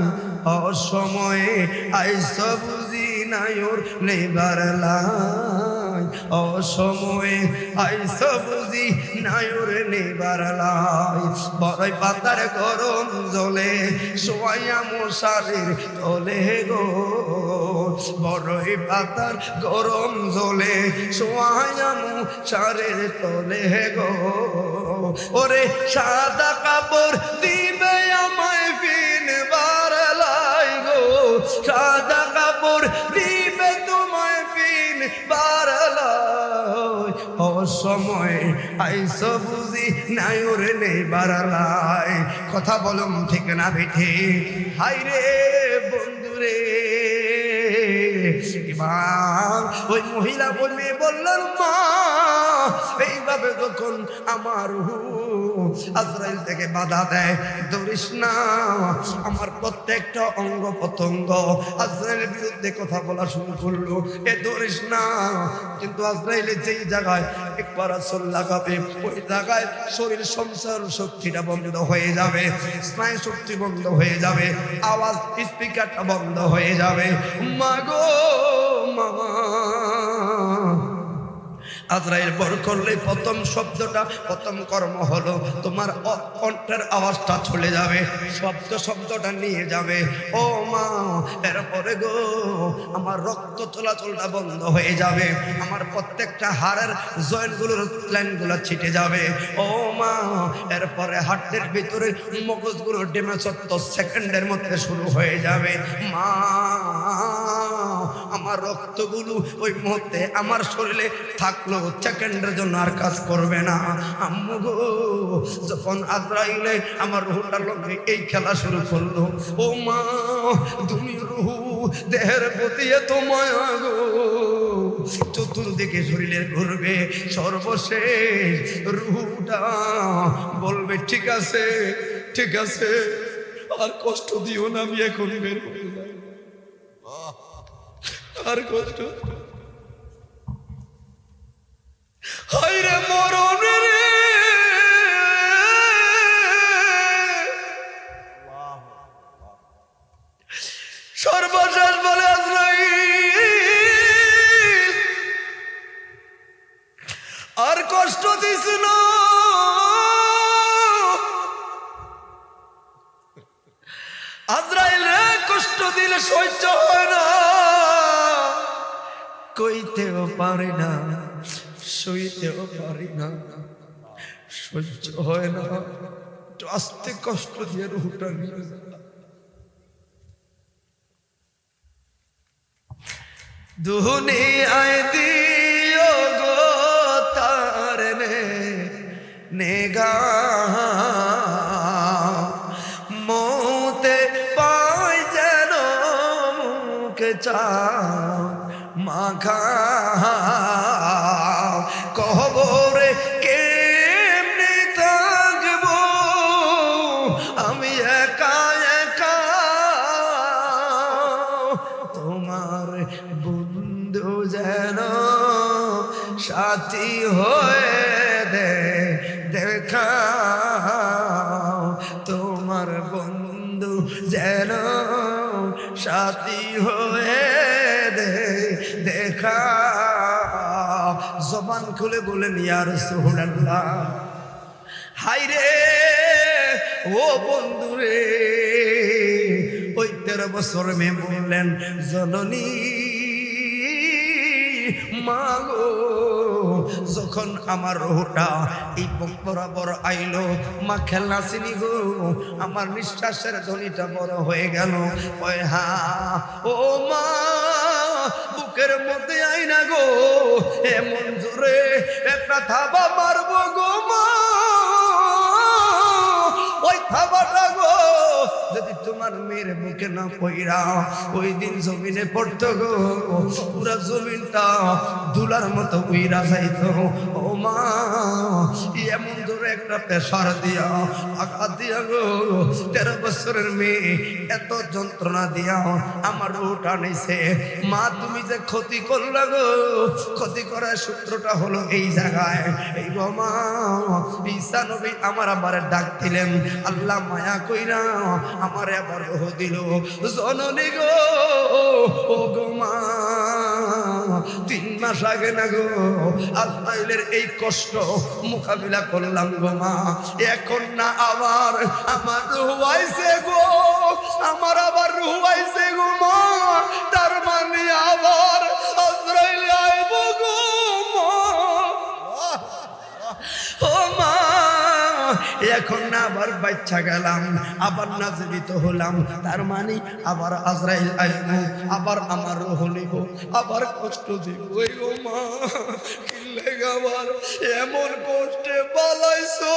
অসময়ে আইস বুঝি নাইর নেবার লাই, অসময়ে আইস বুঝি নাইর নেবার লাই। বড়ই পাতার গরম জলে সোয়াইয়া মশারের তলে গো, বড়ই পাতার গরম জলে সোয়াইয়া মশারের তলে গো। ওরে সাদা কাপড় দিবে আমায় পিনবার লাই গো, সাদা কাপড় দিবে তোমায় পিনবার লাই। অসময়ে আইস বুঝি নাইর নেবার লাই। কথা বলুন ঠিক না বেঠে? হাই রে বন্ধুরে, এবার ওই মহিলা বলবে, বললেন মা, এইভাবে যখন আমার আজরাইল থেকে বাধা দেয়, ধরিস না, আমার প্রত্যেকটা অঙ্গ প্রত্যঙ্গ আজরাইলের বিরুদ্ধে কথা বলা শুরু করলো, এ ধরিস না। কিন্তু আজরাইলের যেই জায়গায় একবার আসল লাগাবে ওই জায়গায় শরীর সংসার শক্তিটা বন্ধ হয়ে যাবে, স্নায়ু শক্তি বন্ধ হয়ে যাবে, আওয়াজ স্পিকারটা বন্ধ হয়ে যাবে। মা গো মা, আজরাইল বর করলে প্রথম শব্দটা, প্রথম কর্ম হলো তোমার কণ্ঠের আওয়াজটা চলে যাবে, শব্দটা নিয়ে যাবে। ও মা, এরপরে গো আমার রক্ত চলাচলটা বন্ধ হয়ে যাবে, আমার প্রত্যেকটা হাড়ের জয়েন্টগুলোর প্ল্যানগুলো ছিটে যাবে। ও মা, এরপরে হার্টের ভিতরে মগজগুলো ডেমে 70 সেকেন্ডের মধ্যে শুরু হয়ে যাবে। মা, আমার রক্তগুলো ওই মুহূর্তে আমার শরীরে থাকলো সেকেন্ডের জন্য আর কাজ করবে না। আম্মু গো, যখন আজরাইলে আমার রুহটার লগে এই খেলা শুরু করলো, ও মা তুমি রুহ দেহের প্রতি এত মায়া গো, চতুর্দিকে শরীরের ঘুরবে, সর্বশেষ রুহটা বলবে ঠিক আছে ঠিক আছে, আর কষ্ট দিও না, আমি এখন বের হয়ে যাই, আর কষ্ট। হায় রে মরণ রে, সর্বশেষ বলে আজরাইল আর কষ্ট দিস না, আজরাইল রে কষ্ট দিলে সহ্য হয় না, কইতেও পারি না, সইতেও পারি না, সহ্য হয় না, একটু আস্তে কষ্ট দিয়ে রুহটা নিয়ে যা। দুনিয়ায় দিও গো তার নেগাহ, মৌতে পাই যেন মুখে চাও মাখা, কবরে কেমনে থাকবো আমি একা একা, তোমার বন্ধু যেন সাথী হয়ে দেখা, তোমার বন্ধু যেন সাথী হয়ে দেখা। জবান খুলে বলেন ইয়া রাসূলুল্লাহ। হায় রে ও বন্ধু রে, ওই 13 বছর মেয়ে বললেন জননী মা গো, যখন আমার রুহটা এই বুক বরাবর আইলো, মা খেলনা চিনি গো, আমার নিঃশ্বাসের ধ্বনিটা বড় হয়ে গেল। ওই হা ও মা, বুকের মধ্যে আইনা গো এমন জোরে একটা থাবা মারবো গো মা, ওই থাবাটা গো যদি তোমার মেয়ের বুকে না পইরা ওই দিন জমিনে পড়তো গো, পুরা জমিনটা দুলার মতো উইরা যাইতো। ও মা, এমন জোরে একটা প্রেসার দিয়া আঘাত দিয়া গো 13 বছরের মেয়ে এত যন্ত্রণা দিয়া আমার রুহটা নিছে। মা তুমি যে ক্ষতি করলা গো, ক্ষতি করার সূত্রটা হলো এই জায়গায়। এই গো মা, ঈসা নবী আমার আবার ডাক দিলেন, আল্লাহ মায়া কইরা আমার আবার রূহ দিল। জননী গো, ও গো মা, 3 মাস আগে না গো আজরাইলের এই কষ্ট মোকাবিলা করলাম গো মা, এখন না আবার আমার রূহ আইছে গো, আমার আবার রূহ আইছে গো মা, তার মানে আবার আজরাইল আইব গো মা। ও মা, এখন না আবার বাচ্চা গেলাম, আবার না জীবিত হলাম, তার মানে আবার আজরাইল আইব, আবার আমার রূহ নিব, আবার কষ্ট দিব। ওই গো মা, কিনলে আবার এমন কষ্টে পালাইছো,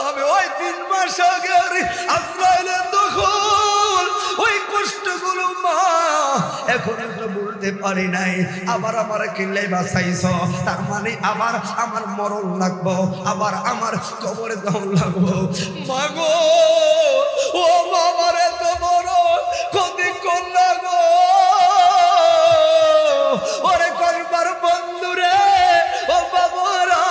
আমি ওই 3 মাস আগের আজরাইলের দখল ওই কষ্টগুলো মা এখন তো বলতে পারি নাই, আবার আমার কিনলে বাঁচাইছ, তার মানে আবার আমার মরণ লাগবো, আবার আমার কবরে যাওয়া লাগবো। মাগো ও বাবার এত বড় ক্ষতি করলা গো, ওরে কইবার বন্ধুরে ও বাবরা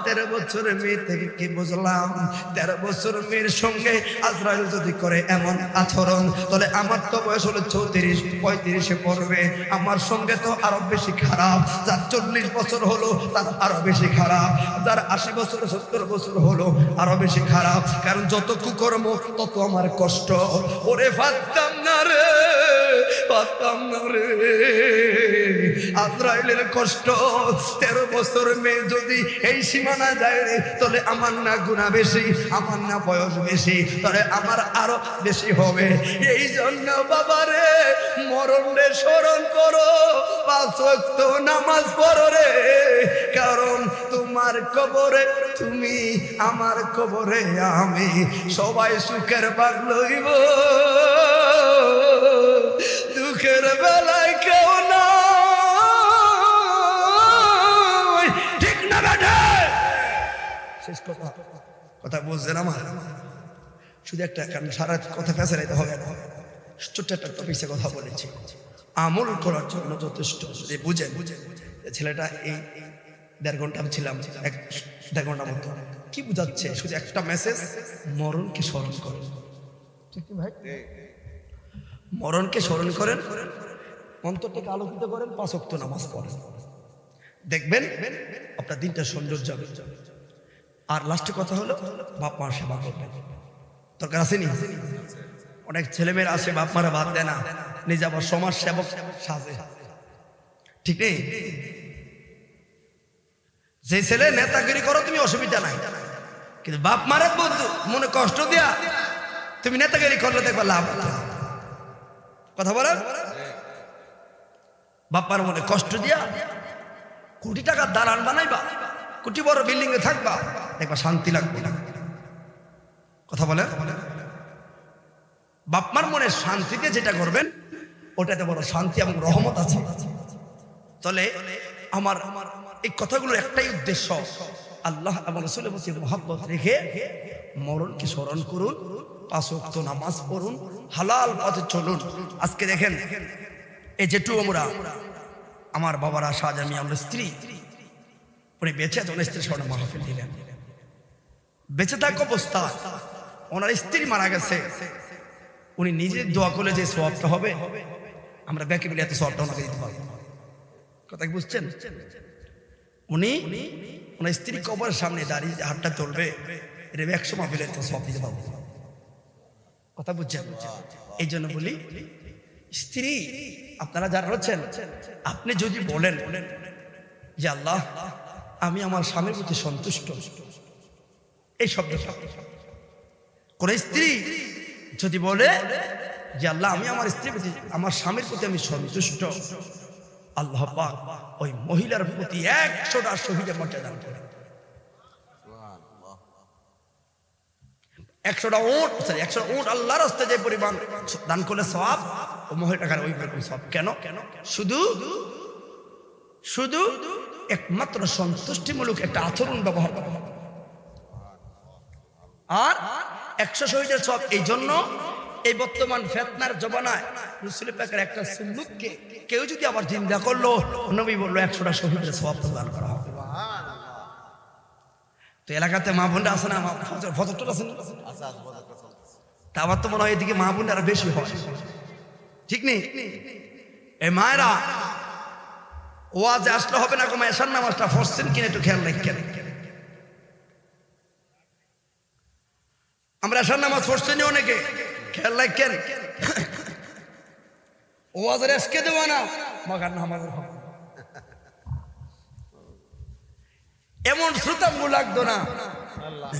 13 বছরের মেয়ে থেকে কি বুঝলাম 13 বছরের মেয়ের সঙ্গে আজরাইল যদি করে এমন আচরণ, তাহলে আমার তো বয়স হলো 34 35-এ পড়বে, আমার সঙ্গে তো আরো বেশি খারাপ। যার 40 বছর হলো তার আরো বেশি খারাপ, যার 80 বছর 70 বছর হলো আরো বেশি খারাপ। কারণ যত কুকর্ম তত আমার কষ্ট। ওরে পারতাম না রে, পারতাম না রে। আজরাইলের কষ্ট, 13 বছর মেয়ে যদি এই সীমানা যায় রে, তাহলে আমার না গুনাহ বেশি, আমার না বয়স বেশি, তাহলে আমার আরো বেশি হবে। এই জন্য বাবা রে, মরণে স্মরণ করো, 5 ওয়াক্ত নামাজ পড়ো রে। কারণ তোমার কবরে তুমি, আমার কবরে আমি, সবাই সুখের ভাগ লইব, দুঃখের বেলায় কেউ না। ঠিক না বেটা? শেষ কথা, কথা বুঝছেন আমার? শুধু একটা, কারণ সারা কথা ফেসাইতে হবে না, ছোট্ট একটা টপিকসে কথা বলেছি। আমল করার জন্য যথেষ্ট যদি বুঝেন, ছেলেটা এই 1.5 ঘন্টা ছিলাম, 1.5 ঘন্টার মতো কি বুঝাচ্ছে? শুধু একটা মেসেজ, মরণকে স্মরণ করেন। ঠিক ভাই? মরণকে স্মরণ করেন, অন্তরটাকে আলোকিত করেন, 5 ওয়াক্ত নামাজ পড়েন, দেখবেন আপনার দিনটা সৌন্দর্য হবে। আর লাস্টে কথা হলো বাপ মার সেবা করবেন। দরকার আসেনি? অনেক ছেলেমেয়েরা আসে বাপ মারা বাদ দেয় না, নিজে আবার সমাজ সেবক সাজে। ঠিক নেই? যে ছেলে নেতাগিরি করো তুমি অসুবিধা নাই, কিন্তু বাপ মারে মনে কষ্ট দিয়া তুমি নেতাগিরি করলে দেখবা লাভ। কথা বলেন? বাপ্পার মনে কষ্ট দিয়া কোটি টাকার দালান বানাইবা, কোটি বড় বিল্ডিং এ থাকবা, দেখবা শান্তি লাগবে না। কথা বলেন? বাপমার মনে শান্তিতে যেটা করবেন ওটাতে বড় শান্তি এবং রহমত আছে। তাহলে আমার এই কথাগুলোর একটাই উদ্দেশ্য, আল্লাহ এবং রাসূলের প্রতি মহব্বত রেখে মরণকে স্মরণ করুন, 5 ওয়াক্ত নামাজ পড়ুন, হালাল পথে চলুন। আজকে দেখেন এই যেটু আমরা, আমার বাবারা শাহজাহান মিয়া আমার স্ত্রী, উনি বেঁচে আছে, ওনার স্ত্রীর স্মরণে মাহফিল দিলেন। বেঁচে থাকা অবস্থা ওনার স্ত্রী মারা গেছে, উনি নিজে দোয়া করলে যে সওয়াবটা হবে, আমরা ব্যাকে মিলে এত সওয়াবটা ওনাকে দিতে পারবো। কথা কি বুঝছেন? উনি ওনার স্ত্রী কবরের সামনে দাঁড়িয়ে হাতটা তুলবে, এটা 100 মাহফিলে এত সওয়াব দিতে পারবো। কথা বুঝছেন? এই জন্য বলি, স্ত্রী আপনারা যারা রয়েছেন, আপনি যদি বলেন যে আল্লাহ আমি আমার স্বামীর প্রতি সন্তুষ্ট, এই শব্দটা কোন স্ত্রী যদি বলে যে আল্লাহ আমি আমার স্ত্রীর প্রতি, আমার স্বামীর প্রতি আমি সন্তুষ্ট, আল্লাহ পাক ওই মহিলার প্রতি 100টা শহীদের মর্যাদা দান করে। 100টা উট, 100টা উট আল্লাহর রাস্তায় যে পরিমাণ দান করলে সওয়াব, ও মহিলাটার ওই রকম সওয়াব। কেন? শুধু একমাত্র সন্তুষ্টিমূলক একটা আচরণ ব্যবহার করা হবে। আর 100 শহীদের সওয়াব। এই জন্য এই বর্তমান ফিতনার জমানায় রাসূল পাকের একটা সুন্নতকে কেউ যদি আবার জিন্দা করলো, নবী বললো 100টা শহীদের সওয়াব দান করা হবে। তো এলাকাতে মা বোনরা আছে না, ফজরটা আছে না, তা আবার তো মনে হয় এদিকে মা বোনরা বেশি হয়। ঠিক নেই? এই মায়েরা ওয়াজে আসলে হবে না, কমা এশার নামাজটা পড়ছেন কিনা একটু খেয়াল রাখেন। আমরা এশার নামাজ পড়ছেন অনেকে, খেয়াল রাখেন। ওয়াজের এসকে দেওয়া না মাগার নামাজের হবে। এমন শ্রোতা মূল লাগতো না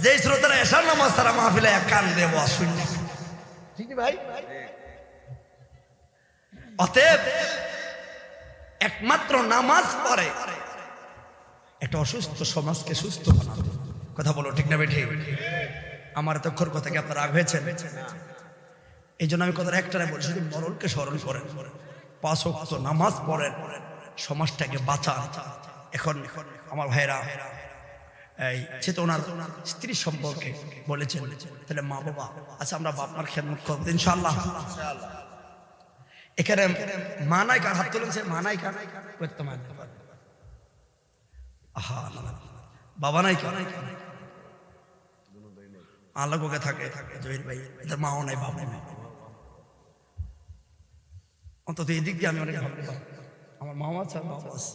যে শ্রোতারা এশার নামাজ তারা মাহফিলে কান দেব শুনলে। ঠিক ভাই? অতএব একমাত্র নামাজ পড়ে একটা অসুস্থ সমাজকে সুস্থ বানাবে। কথা বলো ঠিক না বেঠি? আমার এতক্ষণ কথা কি আপনার রাগ হয়েছেন? এই জন্য আমি কথাটা একটারে বলি, শুধু মরণকে স্মরণ করেন, 5 ওয়াক্ত নামাজ পড়েন, সমাজটাকে বাঁচান। এখন আমার ভাইরা এই চেতনার স্ত্রী সম্পর্কে বলেছেন, তাহলে মা বাবা, আচ্ছা আমরা বাপমার খেদমত করবো ইনশাআল্লাহ। এখানে মা নাই কার? হাত তুলেছে মা নাই কার? বাবা নাই কেন? আল্লাহ কোকে থাকে জহির ভাই, এদের মাও নাই বাবা নাই। অন্তত এই দিক দিয়ে আমি অনেক ভাবতে পারি, আমার মামা আছে বাবা আছে।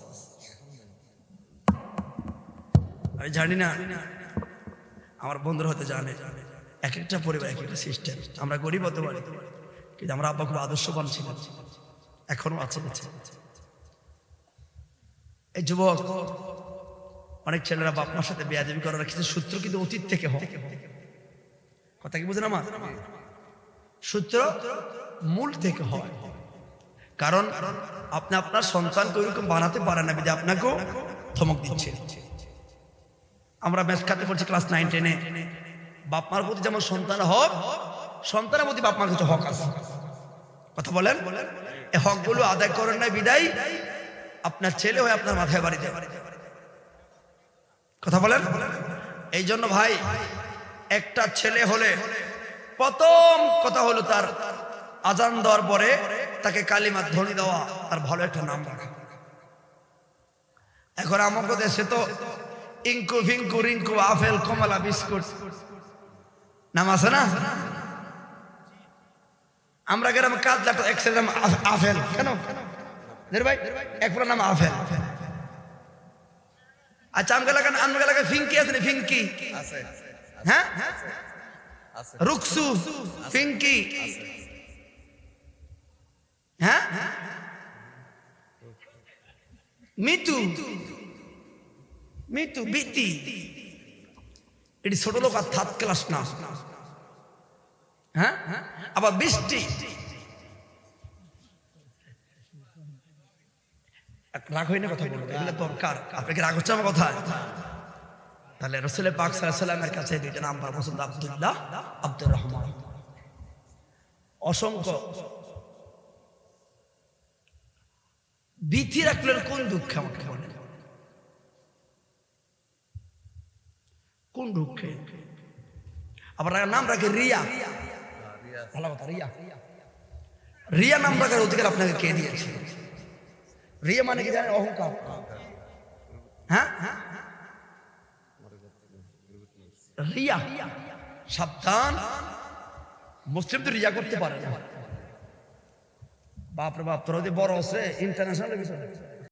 আমি জানি না আমার বন্ধুরা হয়তো জানে, এক একটা পরিবার এক একটা সিস্টেম। আমরা গরিব হতে পারি, কিন্তু আমরা আব্বা খুব আদর্শবান ছিলেন, এখনো আছে। এই যুবক অনেক ছেলেরা বাপ মার সাথে বেয়াদবি করার কিছু সূত্র কিন্তু অতীত থেকে হয়। কথা কি বুঝেন আমার? সূত্র মূল থেকে হয়, কারণ আপনি আপনার সন্তানকে ওইরকম বানাতে পারেন না, বিধে আপনাকেও ধমক দিচ্ছে। আমরা ম্যাচ খাতে পড়ছি ক্লাস 9-10-এ, বাপ মার প্রতি যেমন সন্তানের হক, সন্তানের প্রতি বাপ মার কিছু হক আছে। কথা বলেন, এই হকগুলো আদায় করেন না বিদায় আপনার ছেলে হয়ে আপনার মাথায় বাড়ি দেয়। কথা বলেন। এই জন্য ভাই, একটা ছেলে হলে প্রথম কথা হলো তার আজান দেওয়ার পরে তাকে কালিমার ধ্বনি দেওয়া, তার ভালো একটা নাম রাখা। এখন আমাদের দেশে তো ইঙ্কু ফিঙ্কু রিঙ্কু আপেল কমলা বিস্কুট নাম আছে না? আমরা গ্রামে কাজলা এক নাম আপেল, কেন ভাই এক পুরো নাম আপেল। আচ্ছা আমকে লাগান, আমকে লাগান ফিঙ্কি আছে না? ফিঙ্কি আছে, হ্যাঁ রুকসু ফিঙ্কি, হ্যাঁ মিতু মিতু বিতি, এটি ছোট লোক আর থার্ড ক্লাস না। হ্যাঁ আবার বৃষ্টি, রাগ হয় না কথা বলবো, এগুলো দরকার। আপনাকে রাগ হচ্ছে আমার কথা? তাহলে রাসূল পাক সাল্লাল্লাহু আলাইহি ওয়াসাল্লামের কাছে দুইটা নাম পাওয়া পছন্দ, আব্দুল্লাহ, আব্দুর রহমান। অসংখ্য বিথি রাখলেন কোন দুঃখে? আমাকে বলেন কোন দুঃখে? আবার নাম রাখে রিয়া, ভালো কথা। রিয়া, রিয়া নাম রাখার অধিকার আপনাকে কে দিয়েছে? রিয়া মানে কি জানেন? অহংকার। হ্যাঁ রিয়া, সাবধান, মুসলিম তো রিয়া করতে পারে না। বাপরে বাপ, তোরা বড় আছে ইন্টারন্যাশনাল